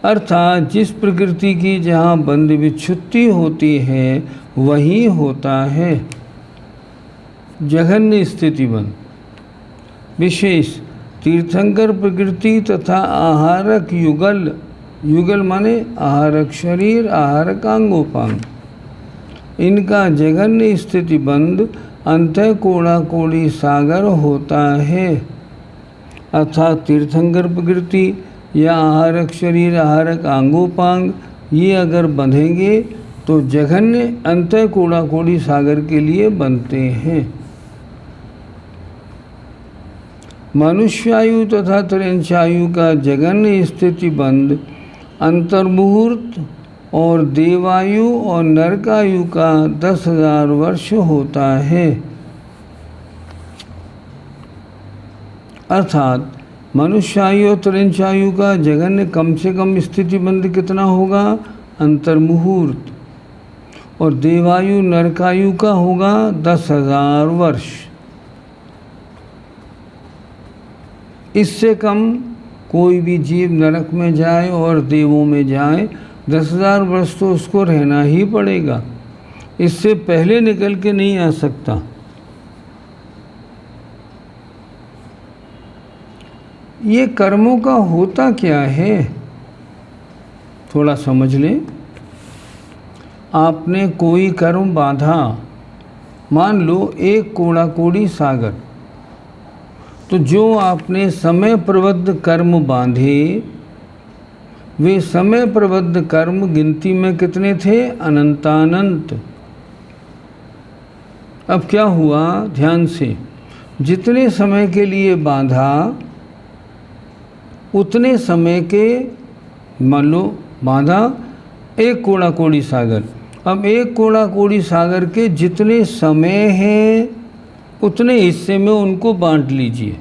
अर्थात जिस प्रकृति की जहाँ बंध विच्छुत्ति होती है वही होता है जघन्य स्थितिबंध। विशेष तीर्थंकर प्रकृति तथा आहारक युगल, युगल माने आहारक शरीर, आहारक अंगोपांग, इनका जघन्य स्थितिबंध अंतः कोड़ा कोड़ी सागर होता है। अर्थात तीर्थंकर प्रकृति या आहारक शरीर, आहारक अंगोपांग ये अगर बंधेंगे तो जघन्य अंतः कोड़ा कोड़ी सागर के लिए बनते हैं। मनुष्यायु तथा तिर्यंशायु का जघन्य स्थितिबंध अंतर्मुहूर्त और देवायु और नरकायु का 10,000 वर्ष होता है। अर्थात मनुष्यायु और तिर्यंशायु का जघन्य कम से कम स्थितिबंध कितना होगा? अंतर्मुहूर्त। और देवायु नरकायु का होगा 10,000 वर्ष। इससे कम कोई भी जीव नरक में जाए और देवों में जाए 10,000 वर्ष तो उसको रहना ही पड़ेगा, इससे पहले निकल के नहीं आ सकता। ये कर्मों का होता क्या है थोड़ा समझ लें। आपने कोई कर्म बांधा, मान लो एक कोड़ा कोड़ी सागर, तो जो आपने समय प्रबद्ध कर्म बांधे वे समय प्रबद्ध कर्म गिनती में कितने थे? अनंतानंत। अब क्या हुआ? ध्यान से, जितने समय के लिए बांधा उतने समय के, मान लो बांधा एक कोड़ा कोड़ी सागर, अब एक कोड़ा कोड़ी सागर के जितने समय हैं उतने हिस्से में उनको बांट लीजिए।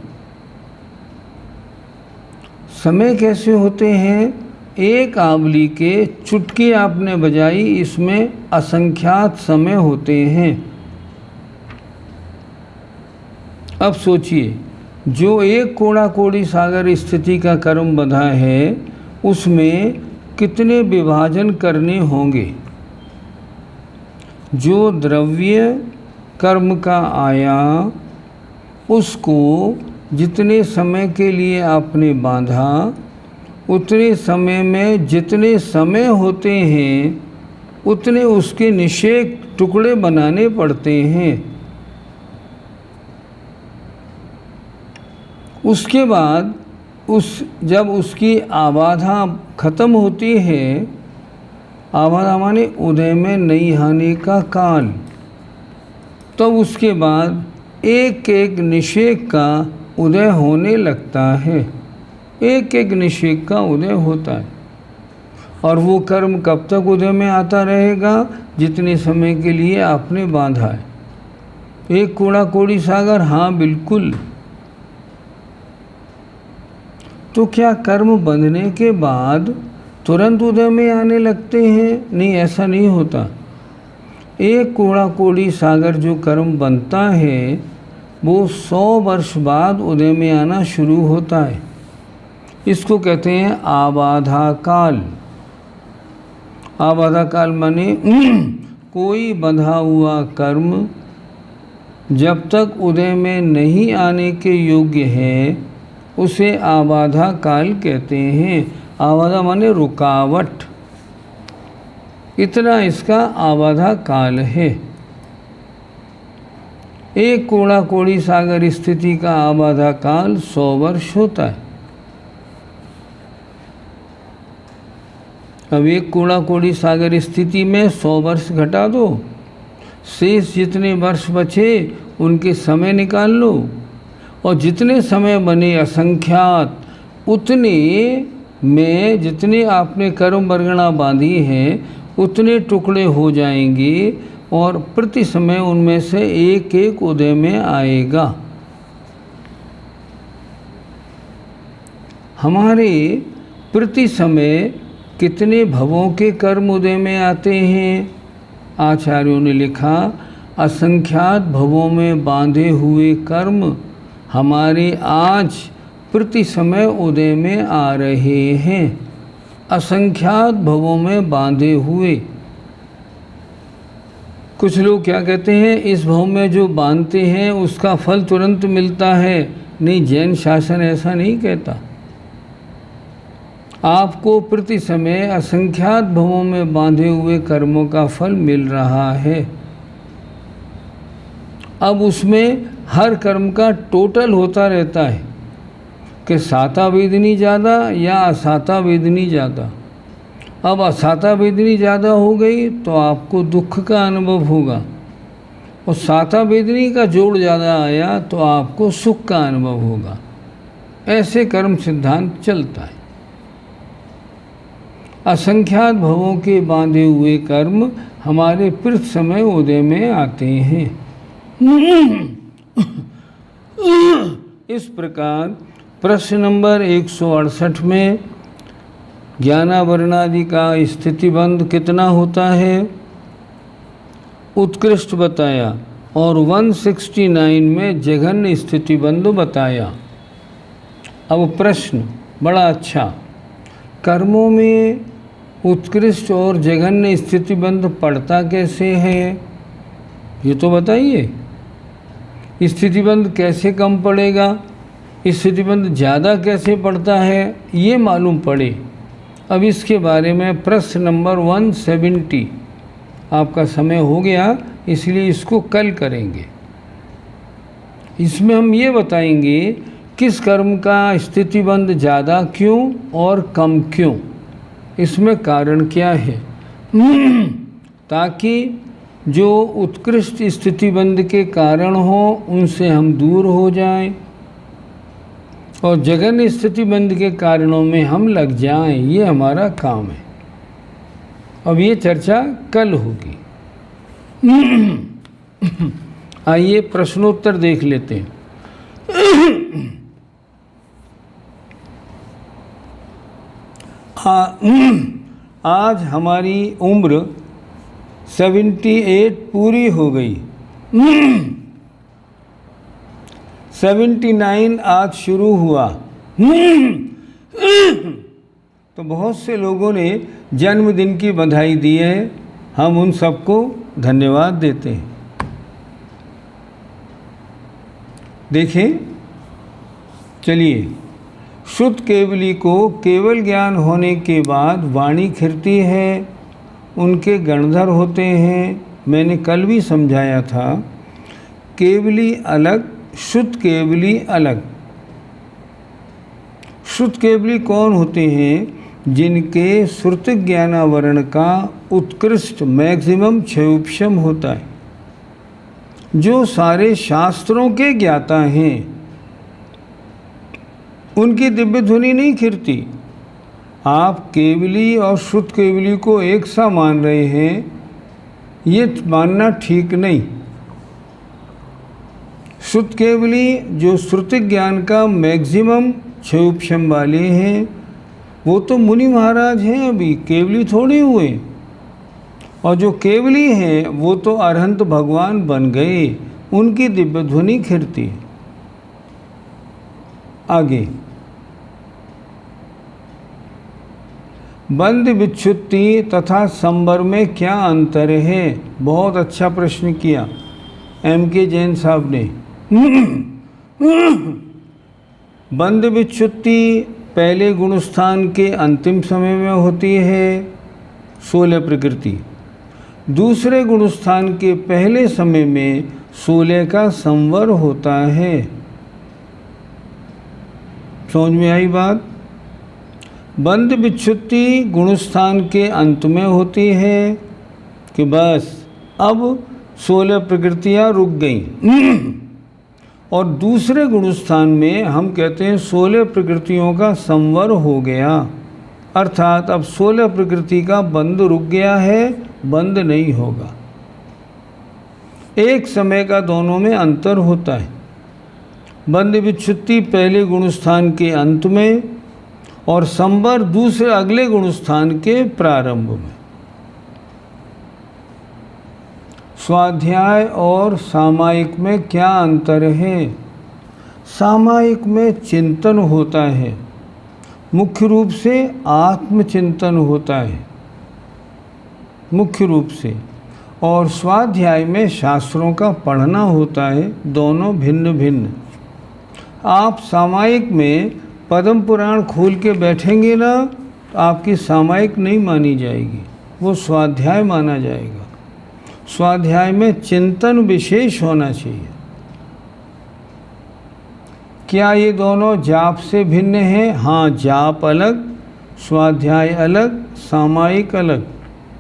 समय कैसे होते हैं? एक आंवली के चुटकी आपने बजाई, इसमें असंख्यात समय होते हैं। अब सोचिए, जो एक कोड़ा कोड़ी सागर स्थिति का कर्म बंधा है, उसमें कितने विभाजन करने होंगे। जो द्रव्य कर्म का आया, उसको जितने समय के लिए आपने बांधा, उतने समय में जितने समय होते हैं, उतने उसके निषेक टुकड़े बनाने पड़ते हैं। उसके बाद जब उसकी आबाधा खत्म होती है, आबाधा माने उदय में नहीं आने का काल, तब उसके बाद एक एक निषेक का उदय होने लगता है। एक एक निषेक का उदय होता है। और वो कर्म कब तक उदय में आता रहेगा? जितने समय के लिए आपने बांधा है। एक कोड़ा कोड़ी सागर, हाँ बिल्कुल। तो क्या कर्म बंधने के बाद तुरंत उदय में आने लगते हैं? नहीं, ऐसा नहीं होता। एक कोड़ा कोड़ी सागर जो कर्म बनता है, वो 100 वर्ष बाद उदय में आना शुरू होता है। इसको कहते हैं आबाधा काल। आबाधा काल माने कोई बंधा हुआ कर्म जब तक उदय में नहीं आने के योग्य है, उसे आबाधा काल कहते हैं। आबाधा माने रुकावट, इतना इसका आबाधा काल है। एक कोड़ा कोड़ी सागर स्थिति का आबाधा काल 100 वर्ष होता है। अब एक कोड़ा कोड़ी सागर स्थिति में 100 वर्ष घटा दो, शेष जितने वर्ष बचे उनके समय निकाल लो, और जितने समय बने असंख्यात, उतने में जितने आपने कर्म वर्गणा बांधी हैं, उतने टुकड़े हो जाएंगे, और प्रति समय उनमें से एक एक उदय में आएगा। हमारे प्रति समय कितने भवों के कर्म उदय में आते हैं? आचार्यों ने लिखा, असंख्यात भवों में बांधे हुए कर्म हमारे आज प्रति समय उदय में आ रहे हैं। असंख्यात भवों में बांधे हुए। कुछ लोग क्या कहते हैं, इस भव में जो बांधते हैं उसका फल तुरंत मिलता है। नहीं, जैन शासन ऐसा नहीं कहता। आपको प्रति समय असंख्यात भवों में बांधे हुए कर्मों का फल मिल रहा है। अब उसमें हर कर्म का टोटल होता रहता है कि साता वेदनी ज़्यादा या असाता वेदनी ज़्यादा। अब असाता वेदनी ज़्यादा हो गई तो आपको दुख का अनुभव होगा, और साता वेदनी का जोड़ ज़्यादा आया तो आपको सुख का अनुभव होगा। ऐसे कर्म सिद्धांत चलता है। असंख्यात भवों के बांधे हुए कर्म हमारे प्रति समय उदय में आते हैं। इस प्रकार प्रश्न नंबर 168 में ज्ञानावरणादि का स्थितिबंध कितना होता है, उत्कृष्ट बताया, और 169 में जघन्य स्थितिबंध बताया। अब प्रश्न बड़ा अच्छा, कर्मों में उत्कृष्ट और जघन्य स्थितिबंध पड़ता कैसे है, ये तो बताइए। स्थितिबंध कैसे कम पड़ेगा, स्थितिबंध ज़्यादा कैसे पड़ता है, ये मालूम पड़े। अब इसके बारे में प्रश्न नंबर 170, आपका समय हो गया इसलिए इसको कल करेंगे। इसमें हम ये बताएंगे किस कर्म का स्थितिबंध ज़्यादा क्यों और कम क्यों, इसमें कारण क्या है, ताकि जो उत्कृष्ट स्थितिबंध के कारण हो उनसे हम दूर हो जाएं, और जघन्य स्थितिबंध के कारणों में हम लग जाएं। ये हमारा काम है। अब ये चर्चा कल होगी। आइए प्रश्नोत्तर देख लेते हैं। आज हमारी उम्र 78 पूरी हो गई। 79 आज शुरू हुआ। तो बहुत से लोगों ने जन्मदिन की बधाई दी है, हम उन सबको धन्यवाद देते हैं। देखें, चलिए, शुद्ध केवली को केवल ज्ञान होने के बाद वाणी खिरती है, उनके गणधर होते हैं। मैंने कल भी समझाया था, केवली अलग, शुद्ध केवली अलग। शुद्ध केवली कौन होते हैं? जिनके श्रुति ज्ञानावरण का उत्कृष्ट मैक्सिमम क्षयोपशम होता है, जो सारे शास्त्रों के ज्ञाता हैं। उनकी दिव्य ध्वनि नहीं खिरती। आप केवली और शुद्ध केवली को एक सा मान रहे हैं, ये मानना ठीक नहीं। शुद्ध केवली जो श्रुति ज्ञान का मैक्सिमम क्षयोपशम वाले हैं, वो तो मुनि महाराज हैं, अभी केवली थोड़े हुए। और जो केवली हैं वो तो अरहंत भगवान बन गए, उनकी दिव्य ध्वनि खिरती। आगे, बंद विच्छुत्ति तथा संवर में क्या अंतर है? बहुत अच्छा प्रश्न किया M.K. जैन साहब ने। बंद विच्छुत्ति पहले गुणस्थान के अंतिम समय में होती है, 16 प्रकृति। दूसरे गुणस्थान के पहले समय में 16 का संवर होता है। समझ में आई बात? बंद विच्छुत्ति गुणस्थान के अंत में होती है कि बस अब 16 प्रकृतियाँ रुक गईं। और दूसरे गुणस्थान में हम कहते हैं 16 प्रकृतियों का संवर हो गया, अर्थात अब 16 प्रकृति का बंद रुक गया है, बंद नहीं होगा। एक समय का दोनों में अंतर होता है। बंद विच्छुत्ति पहले गुणस्थान के अंत में और संवर दूसरे अगले गुणस्थान के प्रारंभ में। स्वाध्याय और सामायिक में क्या अंतर है? सामायिक में चिंतन होता है, मुख्य रूप से आत्मचिंतन होता है, मुख्य रूप से। और स्वाध्याय में शास्त्रों का पढ़ना होता है, दोनों भिन्न भिन्न। आप सामायिक में पद्म पुराण खोल के बैठेंगे ना, तो आपकी सामायिक नहीं मानी जाएगी, वो स्वाध्याय माना जाएगा। स्वाध्याय में चिंतन विशेष होना चाहिए। क्या ये दोनों जाप से भिन्न हैं? हाँ, जाप अलग, स्वाध्याय अलग, सामायिक अलग।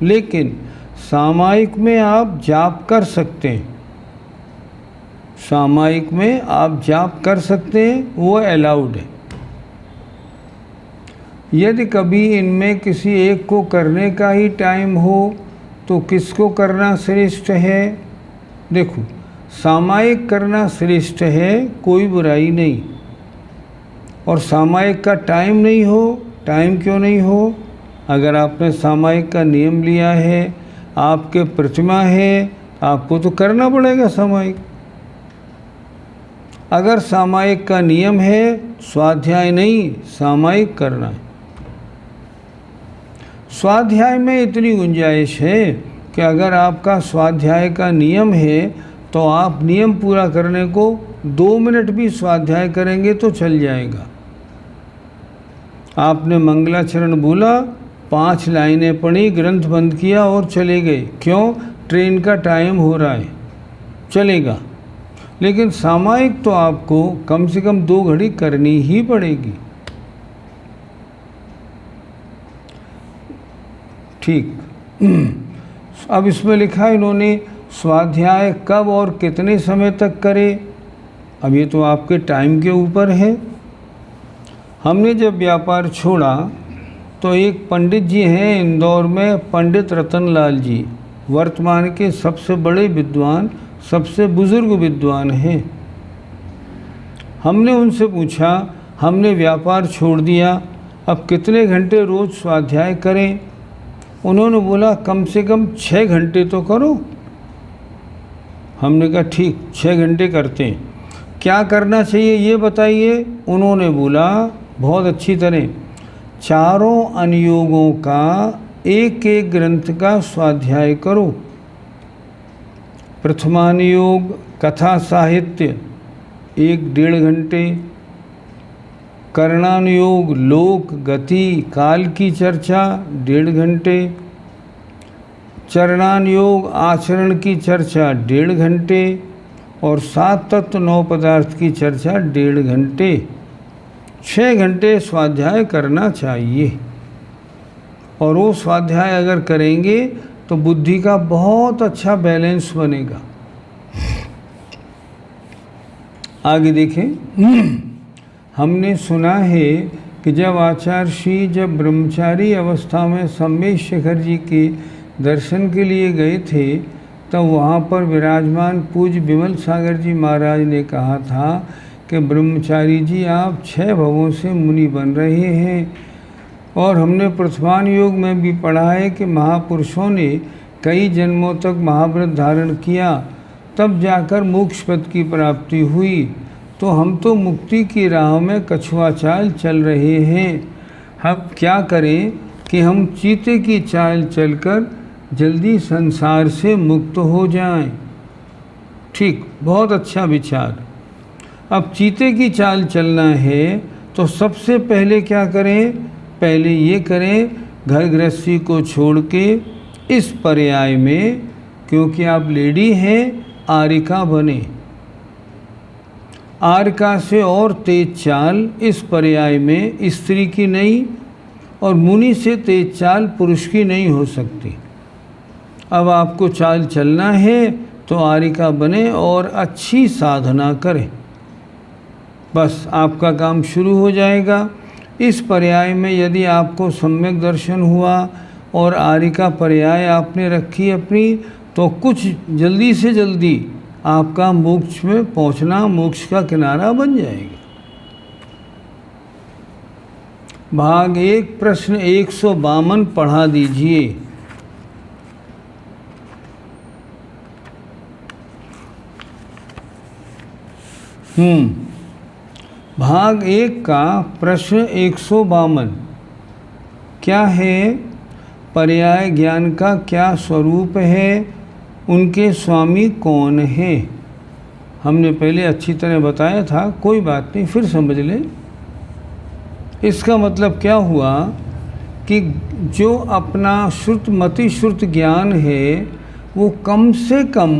लेकिन सामायिक में आप जाप कर सकते हैं, सामायिक में आप जाप कर सकते हैं, वो अलाउड है। यदि कभी इनमें किसी एक को करने का ही टाइम हो तो किसको करना श्रेष्ठ है? देखो, सामायिक करना श्रेष्ठ है, कोई बुराई नहीं। और सामायिक का टाइम नहीं हो, टाइम क्यों नहीं हो? अगर आपने सामायिक का नियम लिया है, आपके प्रतिमा है, आपको तो करना पड़ेगा सामायिक। अगर सामायिक का नियम है, स्वाध्याय नहीं, सामायिक करना है। स्वाध्याय में इतनी गुंजाइश है कि अगर आपका स्वाध्याय का नियम है तो आप नियम पूरा करने को 2 मिनट भी स्वाध्याय करेंगे तो चल जाएगा। आपने मंगलाचरण बोला, 5 लाइनें पढ़ी, ग्रंथ बंद किया और चले गए। क्यों? ट्रेन का टाइम हो रहा है, चलेगा। लेकिन सामायिक तो आपको कम से कम 2 घड़ी करनी ही पड़ेगी। ठीक। अब इसमें लिखा है इन्होंने, स्वाध्याय कब और कितने समय तक करे। अब ये तो आपके टाइम के ऊपर है। हमने जब व्यापार छोड़ा तो एक पंडित जी हैं इंदौर में, पंडित रतनलाल जी, वर्तमान के सबसे बड़े विद्वान, सबसे बुजुर्ग विद्वान हैं। हमने उनसे पूछा, हमने व्यापार छोड़ दिया, अब कितने घंटे रोज़ स्वाध्याय करें? उन्होंने बोला कम से कम 6 घंटे तो करो। हमने कहा ठीक 6 घंटे करते हैं। क्या करना चाहिए ये बताइए? उन्होंने बोला बहुत अच्छी तरह चारों अनुयोगों का एक एक ग्रंथ का स्वाध्याय करो। प्रथमानुयोग कथा साहित्य 1-1.5 घंटे, करणानुयोग लोक गति काल की चर्चा 1.5 घंटे, चरणानुयोग आचरण की चर्चा 1.5 घंटे और 7 तत्व 9 पदार्थ की चर्चा 1.5 घंटे। 6 घंटे स्वाध्याय करना चाहिए। और वो स्वाध्याय अगर करेंगे तो बुद्धि का बहुत अच्छा बैलेंस बनेगा। आगे देखें। हमने सुना है कि जब आचार्य श्री जब ब्रह्मचारी अवस्था में सम्मेद शेखर जी के दर्शन के लिए गए थे, तब वहाँ पर विराजमान पूज्य विमल सागर जी महाराज ने कहा था कि ब्रह्मचारी जी आप 6 भवों से मुनि बन रहे हैं। और हमने प्रथमान योग में भी पढ़ा है कि महापुरुषों ने कई जन्मों तक महाव्रत धारण किया, तब जाकर मोक्ष पद की प्राप्ति हुई। तो हम तो मुक्ति की राह में कछुआ चाल चल रहे हैं। हम क्या करें कि हम चीते की चाल चलकर जल्दी संसार से मुक्त हो जाएं। ठीक, बहुत अच्छा विचार। अब चीते की चाल चलना है तो सबसे पहले क्या करें? पहले ये करें घर गृहस्थी को छोड़ के इस पर्याय में, क्योंकि आप लेडी हैं, आरिका बने। आरिका से और तेज चाल इस पर्याय में स्त्री की नहीं और मुनि से तेज चाल पुरुष की नहीं हो सकती। अब आपको चाल चलना है तो आरिका बने और अच्छी साधना करें, बस आपका काम शुरू हो जाएगा। इस पर्याय में यदि आपको सम्यक दर्शन हुआ और आरिका पर्याय आपने रखी अपनी, तो कुछ जल्दी से जल्दी आपका मोक्ष में पहुंचना, मोक्ष का किनारा बन जाएगा। भाग 1 प्रश्न 152 पढ़ा दीजिए। भाग 1 का प्रश्न 152 क्या है? पर्याय ज्ञान का क्या स्वरूप है? उनके स्वामी कौन हैं? हमने पहले अच्छी तरह बताया था, कोई बात नहीं, फिर समझ लें। इसका मतलब क्या हुआ कि जो अपना श्रुतमति श्रुत ज्ञान है वो कम से कम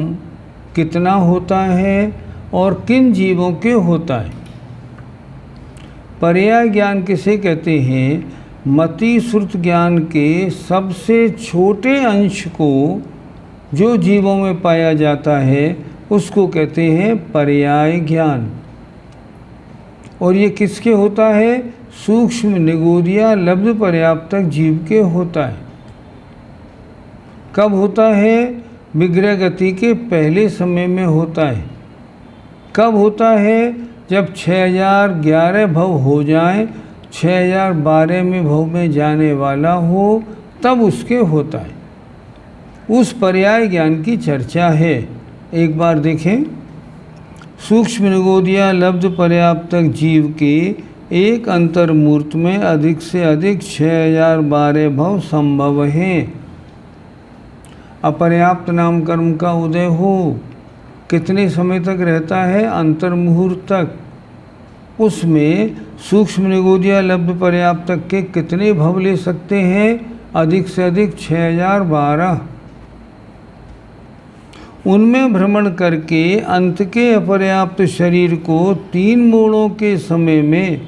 कितना होता है और किन जीवों के होता है। पर्याय ज्ञान किसे कहते हैं? मति श्रुत ज्ञान के सबसे छोटे अंश को जो जीवों में पाया जाता है उसको कहते हैं पर्याय ज्ञान। और ये किसके होता है? सूक्ष्म निगोदिया लब्ध पर्याप्तक जीव के होता है। कब होता है? विग्रह गति के पहले समय में होता है। कब होता है? जब 6011 भव हो जाए, 6012 में भव में जाने वाला हो, तब उसके होता है। उस पर्याय ज्ञान की चर्चा है। एक बार देखें। सूक्ष्म निगोदिया लब्ध पर्याप्तक जीव के एक अंतर्मूर्त में अधिक से अधिक 6012 भव संभव हैं। अपर्याप्त नाम कर्म का उदय हो कितने समय तक रहता है? अंतर्मुहूर्त तक। उसमें सूक्ष्म निगोदिया लब्ध पर्याप्तक के कितने भव ले सकते हैं? अधिक से अधिक 6012। उनमें भ्रमण करके अंत के अपर्याप्त शरीर को 3 मोड़ों के समय में,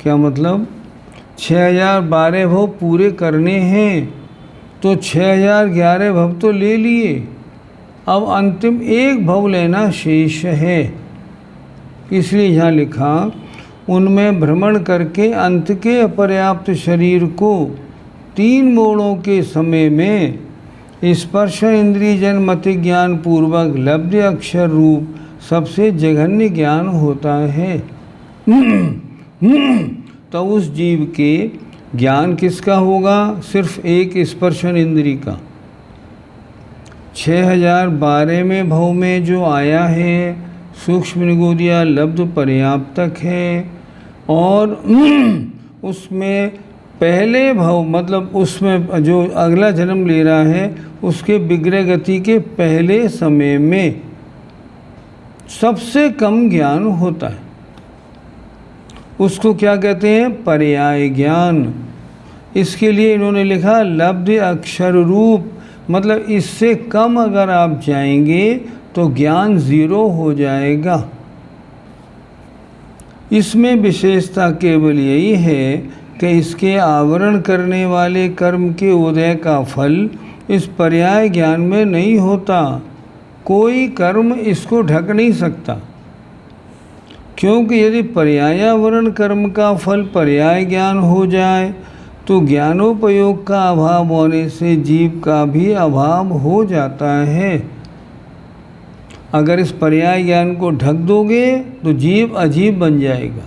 क्या मतलब 6012 भव पूरे करने हैं तो 6011 भव तो ले लिए, अब अंतिम एक भव लेना शेष है। इसलिए यहाँ लिखा उनमें भ्रमण करके अंत के अपर्याप्त शरीर को 3 मोड़ों के समय में स्पर्श इंद्रिय जन मति ज्ञान पूर्वक लब्ध अक्षर रूप सबसे जघन्य ज्ञान होता है। तो उस जीव के ज्ञान किसका होगा? सिर्फ एक स्पर्शन इंद्री का। 6012 में भव में जो आया है सूक्ष्म निगोदिया लब्ध पर्याप्तक है, और उसमें पहले भव मतलब उसमें जो अगला जन्म ले रहा है उसके विग्रह गति के पहले समय में सबसे कम ज्ञान होता है। उसको क्या कहते हैं? पर्याय ज्ञान। इसके लिए इन्होंने लिखा लब्ध अक्षर रूप, मतलब इससे कम अगर आप जाएंगे तो ज्ञान 0 हो जाएगा। इसमें विशेषता केवल यही है कि इसके आवरण करने वाले कर्म के उदय का फल इस पर्याय ज्ञान में नहीं होता। कोई कर्म इसको ढक नहीं सकता, क्योंकि यदि पर्यायावरण कर्म का फल पर्याय ज्ञान हो जाए तो ज्ञानोपयोग का अभाव होने से जीव का भी अभाव हो जाता है। अगर इस पर्याय ज्ञान को ढक दोगे तो जीव अजीब बन जाएगा,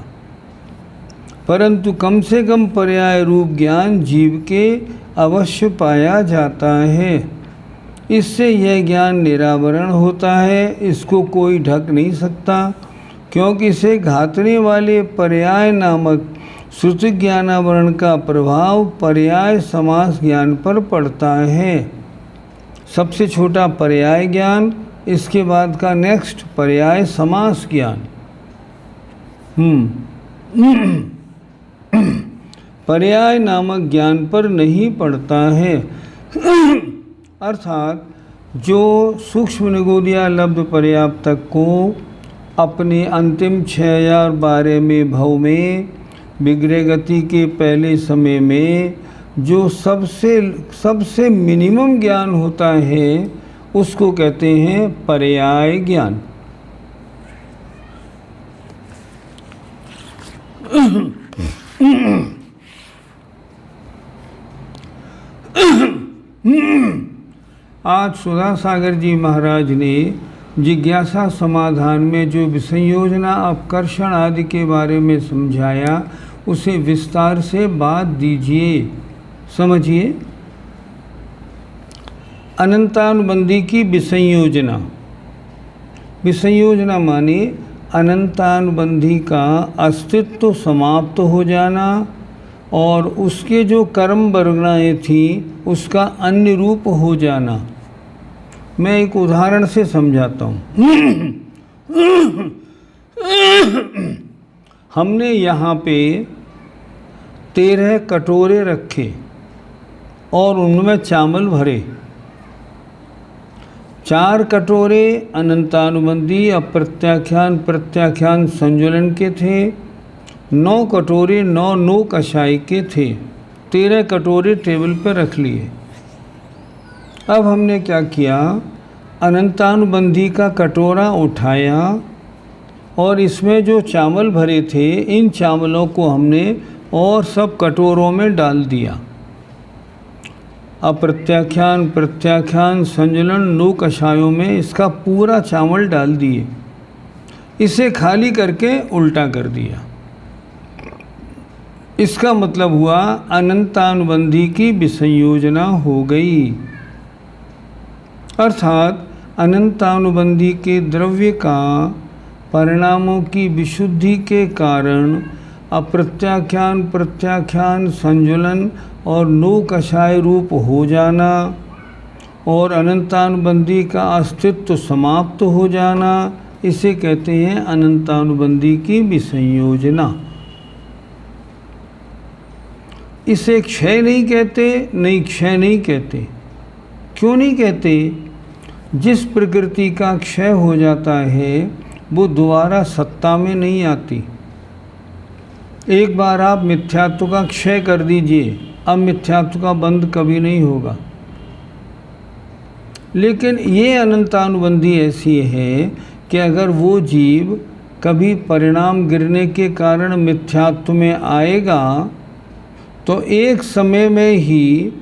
परंतु कम से कम पर्याय रूप ज्ञान जीव के अवश्य पाया जाता है। इससे यह ज्ञान निरावरण होता है, इसको कोई ढक नहीं सकता, क्योंकि इसे घातने वाले पर्याय नामक श्रुति ज्ञानावरण का प्रभाव पर्याय समास ज्ञान पर पड़ता है। सबसे छोटा पर्याय ज्ञान, इसके बाद का नेक्स्ट पर्याय समास ज्ञान। पर्याय नामक ज्ञान पर नहीं पड़ता है। अर्थात जो सूक्ष्म निगोदिया लब्ध पर्याप्तक को अपने अंतिम 6012 में भव में विग्रह गति के पहले समय में जो सबसे मिनिमम ज्ञान होता है उसको कहते हैं पर्याय ज्ञान। आज सुधा सागर जी महाराज ने जिज्ञासा समाधान में जो विसंयोजना अपकर्षण आदि के बारे में समझाया उसे विस्तार से बात दीजिए, समझिए। अनंतानुबंधी की विसंयोजना। विसंयोजना माने अनंतानुबंधी का अस्तित्व समाप्त हो जाना और उसके जो कर्म वर्गणाएँ थीं उसका अन्य रूप हो जाना। मैं एक उदाहरण से समझाता हूँ। हमने यहाँ पे 13 कटोरे रखे और उनमें चावल भरे। 4 कटोरे अनंतानुबंधी अप्रत्याख्यान प्रत्याख्यान संजुलन के थे, 9 कटोरे 9 कषाय के थे। 13 कटोरे टेबल पर रख लिए। अब हमने क्या किया, अनंतानुबंधी का कटोरा उठाया और इसमें जो चावल भरे थे इन चावलों को हमने और सब कटोरों में डाल दिया। अप्रत्याख्यान प्रत्याख्यान संजुलन 9 कषायों में इसका पूरा चावल डाल दिए। इसे खाली करके उल्टा कर दिया। इसका मतलब हुआ अनंतानुबंधी की विसंयोजना हो गई। अर्थात अनंतानुबंधी के द्रव्य का परिणामों की विशुद्धि के कारण अप्रत्याख्यान प्रत्याख्यान संजुलन और 9 कषाय रूप हो जाना और अनंतानुबंधी का अस्तित्व समाप्त हो जाना, इसे कहते हैं अनंतानुबंधी की विसंयोजना। इसे क्षय नहीं कहते, नहीं क्षय नहीं कहते। क्यों नहीं कहते? जिस प्रकृति का क्षय हो जाता है वो दोबारा सत्ता में नहीं आती। एक बार आप मिथ्यात्व का क्षय कर दीजिए, अब मिथ्यात्व का बंध कभी नहीं होगा। लेकिन ये अनंतानुबंधी ऐसी है कि अगर वो जीव कभी परिणाम गिरने के कारण मिथ्यात्व में आएगा तो एक समय में ही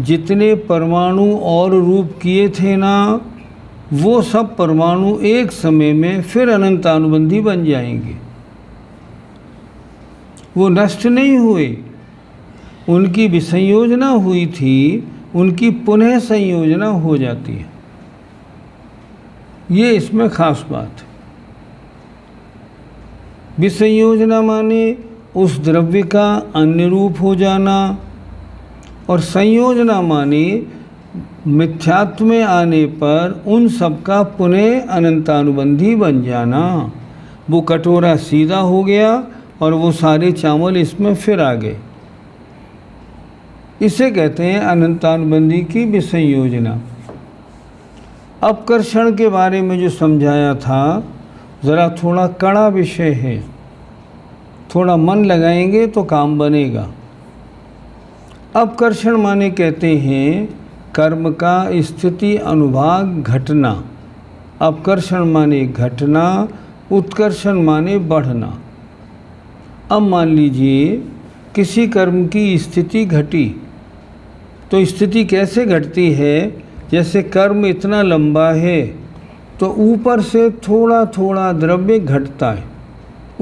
जितने परमाणु और रूप किए थे ना, वो सब परमाणु एक समय में फिर अनंतानुबंधी बन जाएंगे। वो नष्ट नहीं हुए, उनकी विसंयोजना हुई थी, उनकी पुनः संयोजना हो जाती है। ये इसमें खास बात है। विसंयोजना माने उस द्रव्य का अन्य रूप हो जाना, और संयोजना माने मिथ्यात्व में आने पर उन सब का पुनः अनंतानुबंधी बन जाना। वो कटोरा सीधा हो गया और वो सारे चावल इसमें फिर आ गए। इसे कहते हैं अनंतानुबंधी की विसंयोजना। अपकर्षण के बारे में जो समझाया था, ज़रा थोड़ा कड़ा विषय है, थोड़ा मन लगाएंगे तो काम बनेगा। अपकर्षण माने कहते हैं कर्म का स्थिति अनुभाग घटना। अपकर्षण माने घटना, उत्कर्षण माने बढ़ना। अब मान लीजिए किसी कर्म की स्थिति घटी, तो स्थिति कैसे घटती है? जैसे कर्म इतना लंबा है तो ऊपर से थोड़ा थोड़ा द्रव्य घटता है,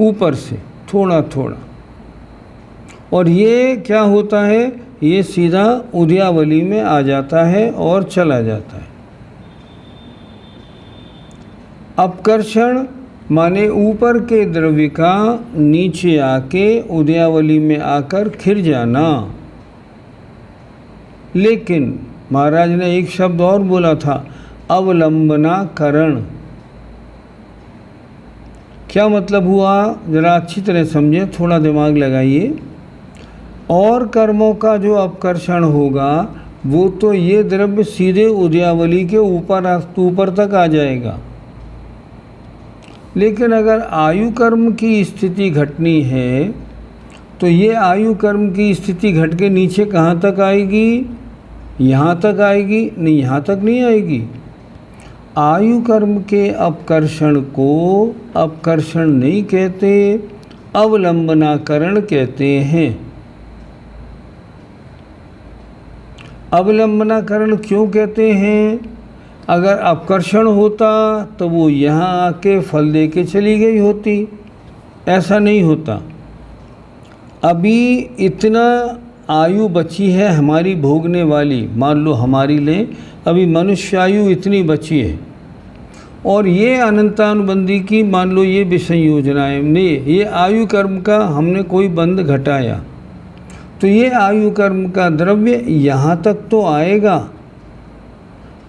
ऊपर से थोड़ा थोड़ा, और ये क्या होता है, ये सीधा उदयावली में आ जाता है और चला जाता है। अपकर्षण माने ऊपर के द्रव्य का नीचे आके उदयावली में आकर खिर जाना। लेकिन महाराज ने एक शब्द और बोला था, अवलंबना करण। क्या मतलब हुआ, जरा अच्छी तरह समझें, थोड़ा दिमाग लगाइए। और कर्मों का जो अपकर्षण होगा वो तो ये द्रव्य सीधे उदयावली के ऊपर तक आ जाएगा। लेकिन अगर आयु कर्म की स्थिति घटनी है तो ये आयु कर्म की स्थिति घट के नीचे कहाँ तक आएगी? यहाँ तक आएगी? नहीं, यहाँ तक नहीं आएगी। आयु कर्म के अपकर्षण को अपकर्षण नहीं कहते, अवलंबनाकरण कहते हैं। अवलंबनाकरण क्यों कहते हैं? अगर अपकर्षण होता तो वो यहाँ आके फल दे के चली गई होती, ऐसा नहीं होता। अभी इतना आयु बची है हमारी भोगने वाली, मान लो हमारी लें, अभी मनुष्य आयु इतनी बची है, और ये अनंतानुबंधी की मान लो ये विसंयोजनाएं ने ये आयु कर्म का हमने कोई बंध घटाया, तो ये आयु कर्म का द्रव्य यहाँ तक तो आएगा,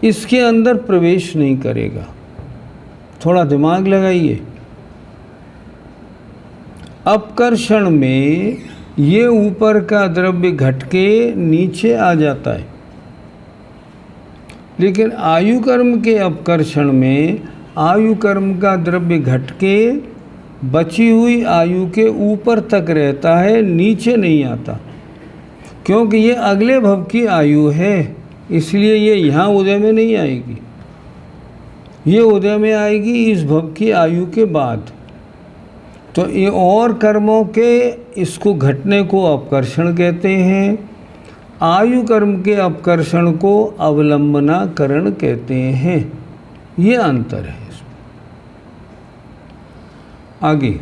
इसके अंदर प्रवेश नहीं करेगा। थोड़ा दिमाग लगाइए। अपकर्षण में ये ऊपर का द्रव्य घटके नीचे आ जाता है, लेकिन आयु कर्म के अपकर्षण में आयु कर्म का द्रव्य घटके बची हुई आयु के ऊपर तक रहता है, नीचे नहीं आता, क्योंकि ये अगले भव की आयु है, इसलिए ये यहाँ उदय में नहीं आएगी, ये उदय में आएगी इस भव की आयु के बाद। तो ये और कर्मों के इसको घटने को अपकर्षण कहते हैं, आयु कर्म के अपकर्षण को अवलंबनाकरण कहते हैं। ये अंतर है इसमें। आगे,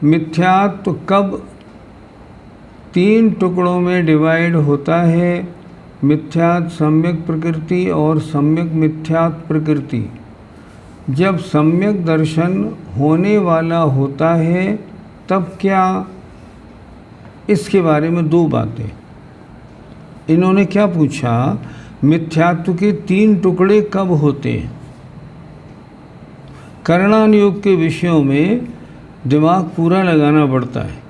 मिथ्यात्व कब 3 टुकड़ों में डिवाइड होता है? मिथ्यात्व सम्यक प्रकृति और सम्यक मिथ्यात्व प्रकृति। जब सम्यक दर्शन होने वाला होता है तब क्या? इसके बारे में 2 बातें। इन्होंने क्या पूछा, मिथ्यात्व के 3 टुकड़े कब होते हैं? करणान योग के विषयों में दिमाग पूरा लगाना पड़ता है।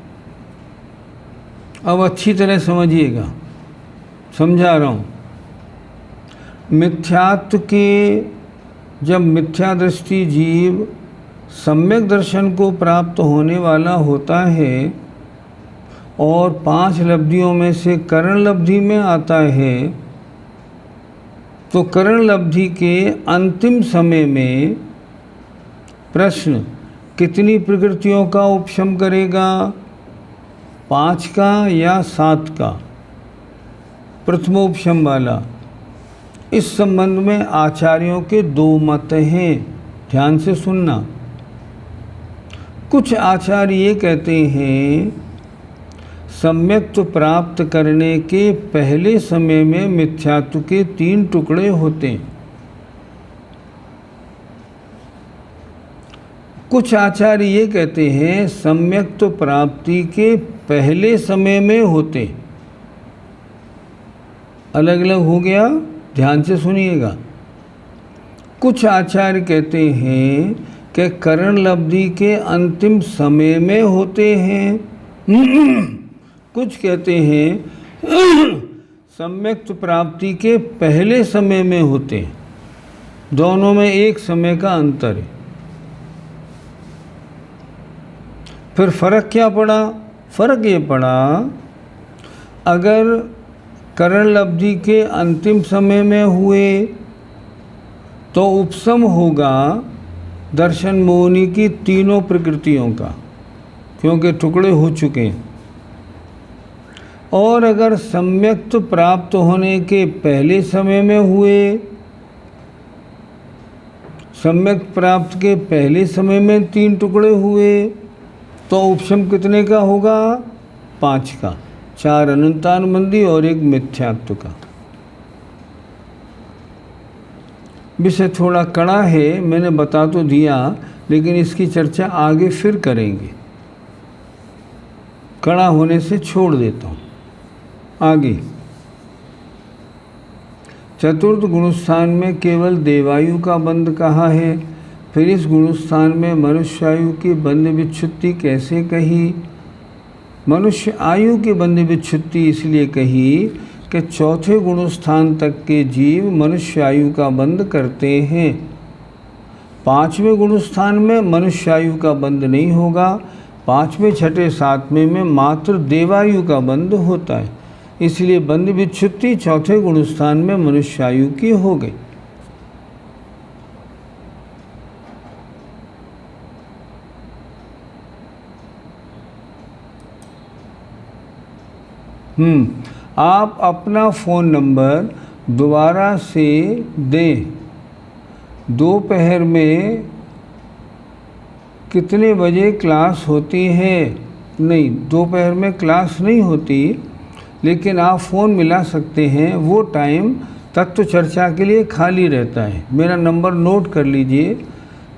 अब अच्छी तरह समझिएगा, समझा रहा हूँ। मिथ्यात्व के जब मिथ्या दृष्टि जीव सम्यक दर्शन को प्राप्त होने वाला होता है और 5 लब्धियों में से करण लब्धि में आता है, तो करण लब्धि के अंतिम समय में प्रश्न कितनी प्रकृतियों का उपशम करेगा? 5 का या 7 का? प्रथमोपशम वाला। इस संबंध में आचार्यों के 2 मत हैं, ध्यान से सुनना। कुछ आचार्य ये कहते हैं सम्यक्त्व प्राप्त करने के पहले समय में मिथ्यात्व के 3 टुकड़े होते हैं। कुछ आचार्य ये कहते हैं सम्यक्त्व प्राप्ति के पहले समय में होते। अलग अलग हो गया, ध्यान से सुनिएगा। कुछ आचार्य कहते हैं कि करण लब्धि के अंतिम समय में होते हैं। कुछ कहते हैं सम्यक्त्व प्राप्ति के पहले समय में होते हैं। दोनों में एक समय का अंतर है। फिर फर्क क्या पड़ा? फर्क ये पड़ा, अगर करण लब्धि के अंतिम समय में हुए तो उपशम होगा दर्शन मोहिनी की तीनों प्रकृतियों का, क्योंकि टुकड़े हो चुके हैं। और अगर सम्यक्त्व प्राप्त होने के पहले समय में हुए, सम्यक प्राप्त के पहले समय में 3 टुकड़े हुए, तो उपशम कितने का होगा? 5 का, 4 अनंतानुबंधी और 1 मिथ्यात्व का। विषय थोड़ा कड़ा है, मैंने बता तो दिया, लेकिन इसकी चर्चा आगे फिर करेंगे। कड़ा होने से छोड़ देता हूँ। आगे चतुर्थ गुणस्थान में केवल देवायु का बंध कहा है। फिर इस गुणस्थान में मनुष्य आयु की बंध विच्छुत्ति कैसे कही? मनुष्य आयु की बंध विच्छुत्ति इसलिए कही कि चौथे गुणस्थान तक के जीव मनुष्य आयु का बंध करते हैं। 5वें गुणस्थान में मनुष्य आयु का बंध नहीं होगा। 5वें, 6ठे, 7वें में मात्र देवायु का बंध होता है। इसलिए बंध विच्छुत्ति चौथे गुणस्थान में मनुष्य आयु की हो गई। आप अपना फ़ोन नंबर दोबारा से दें। दोपहर में कितने बजे क्लास होती है? नहीं, दोपहर में क्लास नहीं होती, लेकिन आप फ़ोन मिला सकते हैं। वो टाइम तत्व चर्चा के लिए खाली रहता है। मेरा नंबर नोट कर लीजिए,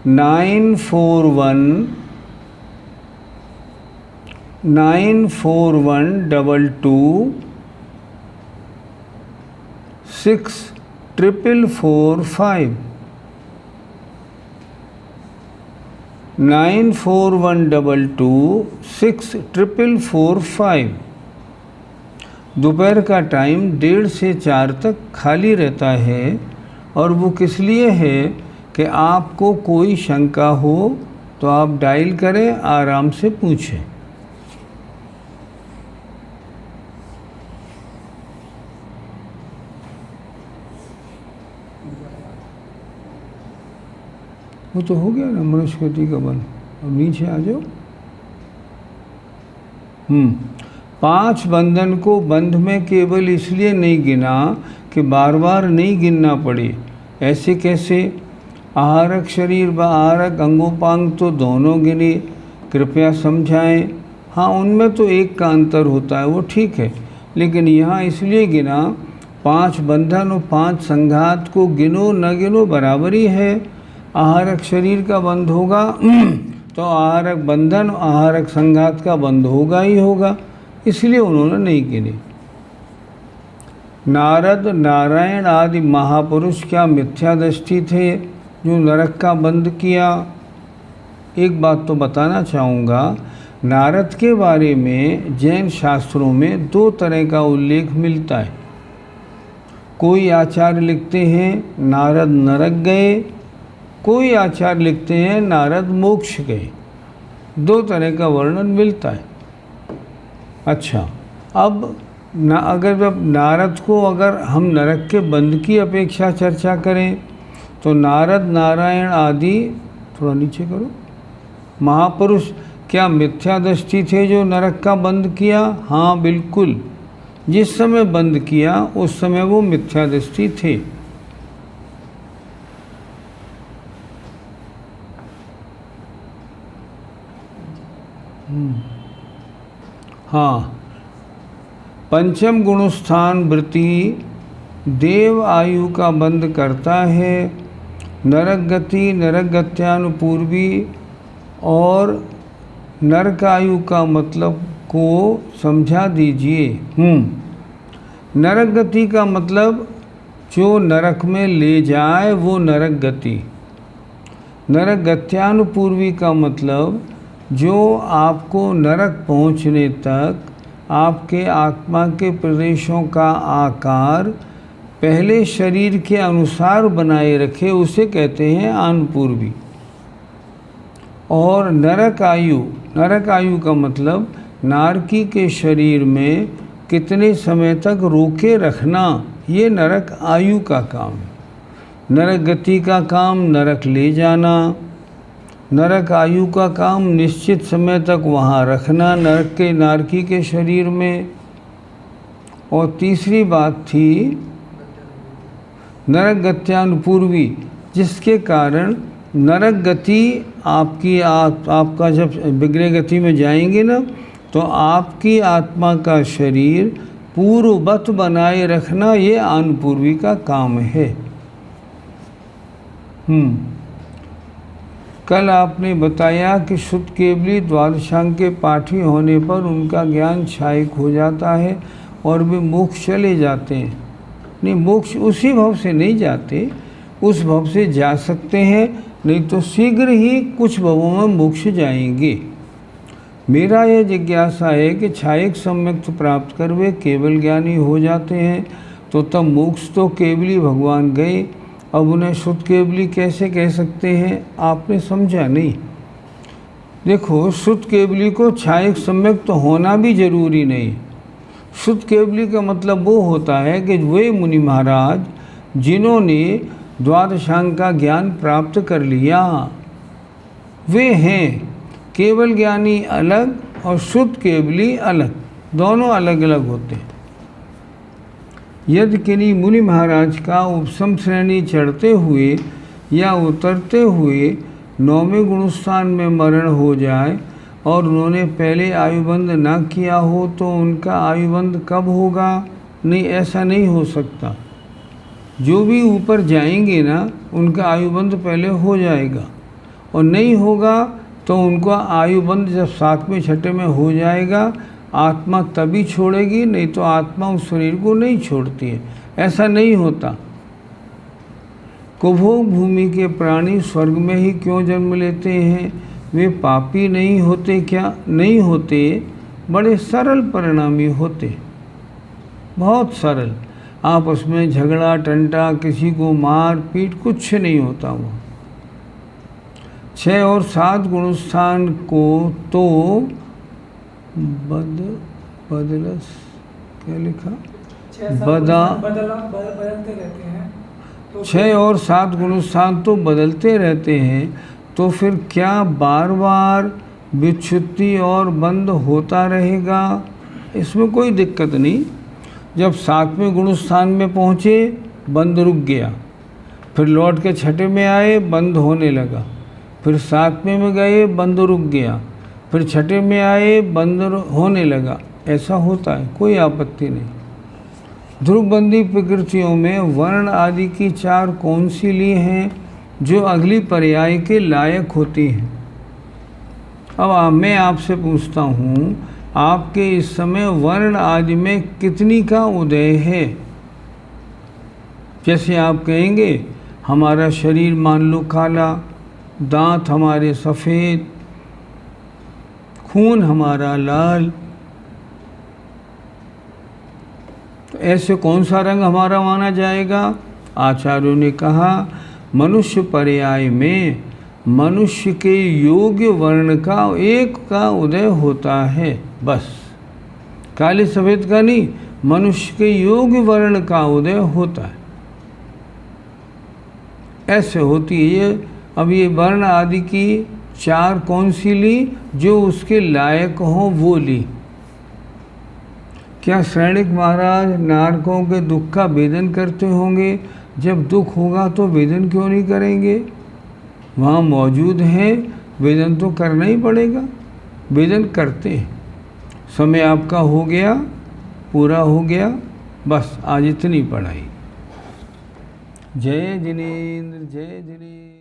9412264445 9412264445। दोपहर का टाइम 1:30 से 4 तक खाली रहता है। और वो किस लिए है कि आपको कोई शंका हो तो आप डायल करें, आराम से पूछें। वो तो हो गया ना मनुष्यगति का बंध। अब नीचे आ जाओ। 5 बंधन को बंध में केवल इसलिए नहीं गिना कि बार बार नहीं गिनना पड़े। ऐसे कैसे? आहारक शरीर व आहारक अंगोपांग तो दोनों गिने, कृपया समझाएं। हाँ, उनमें तो एक का अंतर होता है, वो ठीक है, लेकिन यहाँ इसलिए गिना 5 बंधन और 5 संघात को गिनो न गिनो बराबर ही है। आहारक शरीर का बंध होगा तो आहारक बंधन, आहारक संघात का बंध होगा ही होगा, इसलिए उन्होंने नहीं गिने। नारद, नारायण आदि महापुरुष क्या मिथ्यादृष्टि थे जो नरक का बंध किया? एक बात तो बताना चाहूँगा, नारद के बारे में जैन शास्त्रों में 2 तरह का उल्लेख मिलता है। कोई आचार्य लिखते हैं नारद नरक गए, कोई आचार्य लिखते हैं नारद मोक्ष गए। 2 तरह का वर्णन मिलता है। अच्छा, अब अगर नारद को अगर हम नरक के बंध की अपेक्षा चर्चा करें तो नारद, नारायण आदि, थोड़ा नीचे करो, महापुरुष क्या मिथ्यादृष्टि थे जो नरक का बंध किया? हाँ बिल्कुल, जिस समय बंद किया उस समय वो मिथ्यादृष्टि थे। हाँ, पंचम गुणस्थान वृत्ति देव आयु का बंद करता है। नरक गति, नरक गत्यानुपूर्वी और नरक आयु का मतलब को समझा दीजिए। नरक गति का मतलब जो नरक में ले जाए वो नरक गति। नरक गत्यानुपूर्वी का मतलब जो आपको नरक पहुँचने तक आपके आत्मा के प्रदेशों का आकार पहले शरीर के अनुसार बनाए रखे, उसे कहते हैं अनुपूर्वी। और नरक आयु का मतलब नारकी के शरीर में कितने समय तक रोके रखना, ये नरक आयु का काम है। नरक गति का काम नरक ले जाना, नरक आयु का काम निश्चित समय तक वहाँ रखना नरक के नारकी के शरीर में। और तीसरी बात थी नरक गत्यानुपूर्वी, जिसके कारण नरक गति आपका जब विग्रह गति में जाएंगे ना, तो आपकी आत्मा का शरीर पूर्ववत बनाए रखना, ये अनुपूर्वी का काम है। कल आपने बताया कि शुद्ध केवली द्वादशांग के पाठी होने पर उनका ज्ञान क्षायिक हो जाता है और वे मोक्ष चले जाते हैं। नहीं, मोक्ष उसी भव से नहीं जाते, उस भव से जा सकते हैं, नहीं तो शीघ्र ही कुछ भवों में मोक्ष जाएंगे। मेरा यह जिज्ञासा है कि क्षायिक सम्यक्त प्राप्त कर वे केवल ज्ञानी हो जाते हैं, तो तब मोक्ष तो केवली भगवान गए, अब उन्हें शुद्ध केवली कैसे कह सकते हैं? आपने समझा नहीं। देखो, शुद्ध केवली को क्षायिक सम्यक्त होना भी जरूरी नहीं। शुद्ध केवली का मतलब वो होता है कि वे मुनि महाराज जिन्होंने द्वादशांग का ज्ञान प्राप्त कर लिया, वे हैं। केवल ज्ञानी अलग और शुद्ध केवली अलग, दोनों अलग अलग होते हैं। यदि किन्हीं मुनि महाराज का उपसम श्रेणी चढ़ते हुए या उतरते हुए 9वें गुणस्थान में मरण हो जाए और उन्होंने पहले आयुबंध ना किया हो, तो उनका आयुबंध कब होगा? नहीं, ऐसा नहीं हो सकता। जो भी ऊपर जाएंगे ना, उनका आयुबंध पहले हो जाएगा, और नहीं होगा तो उनका आयुबंध जब 7वें छठे में हो जाएगा, आत्मा तभी छोड़ेगी, नहीं तो आत्मा उस शरीर को नहीं छोड़ती है। ऐसा नहीं होता। कुभोग भूमि के प्राणी स्वर्ग में ही क्यों जन्म लेते हैं? वे पापी नहीं होते क्या? नहीं होते, बड़े सरल परिणामी होते, बहुत सरल। आपस में झगड़ा टंटा, किसी को मार पीट कुछ नहीं होता। वो 6 और 7 गुणस्थान को तो बदलस क्या लिखा? बदलते रहते हैं। 6 और 7 गुणस्थान तो बदलते रहते हैं, तो फिर क्या बार बार विच्छुत्ति और बंद होता रहेगा? इसमें कोई दिक्कत नहीं। जब 7वें गुणस्थान में पहुँचे, बंद रुक गया, फिर लौट के छठे में आए, बंद होने लगा, फिर 7वें में गए, बंद रुक गया, फिर छठे में आए, बंद होने लगा। ऐसा होता है, कोई आपत्ति नहीं। ध्रुवबंदी प्रकृतियों में वर्ण आदि की 4 कौन सी ली हैं जो अगली पर्याय के लायक होती हैं? अब मैं आपसे पूछता हूँ, आपके इस समय वर्ण आदि में कितनी का उदय है? जैसे आप कहेंगे हमारा शरीर मान लो काला, दांत हमारे सफ़ेद, खून हमारा लाल, तो ऐसे कौन सा रंग हमारा माना जाएगा? आचार्यों ने कहा मनुष्य पर्याय में मनुष्य के योग्य वर्ण का एक का उदय होता है, बस। काले सफ़ेद का नहीं, मनुष्य के योग्य वर्ण का उदय होता है। ऐसे होती है ये। अब ये वर्ण आदि की 4 कौन सी ली? जो उसके लायक हों वो ली। क्या श्रेणिक महाराज नारकों के दुख का वेदन करते होंगे? जब दुख होगा तो वेदन क्यों नहीं करेंगे? वहाँ मौजूद हैं, वेदन तो करना ही पड़ेगा। वेदन करते हैं। समय आपका हो गया, पूरा हो गया। बस आज इतनी पढ़ाई। जय जिनेंद्र, जय जिनेंद्र।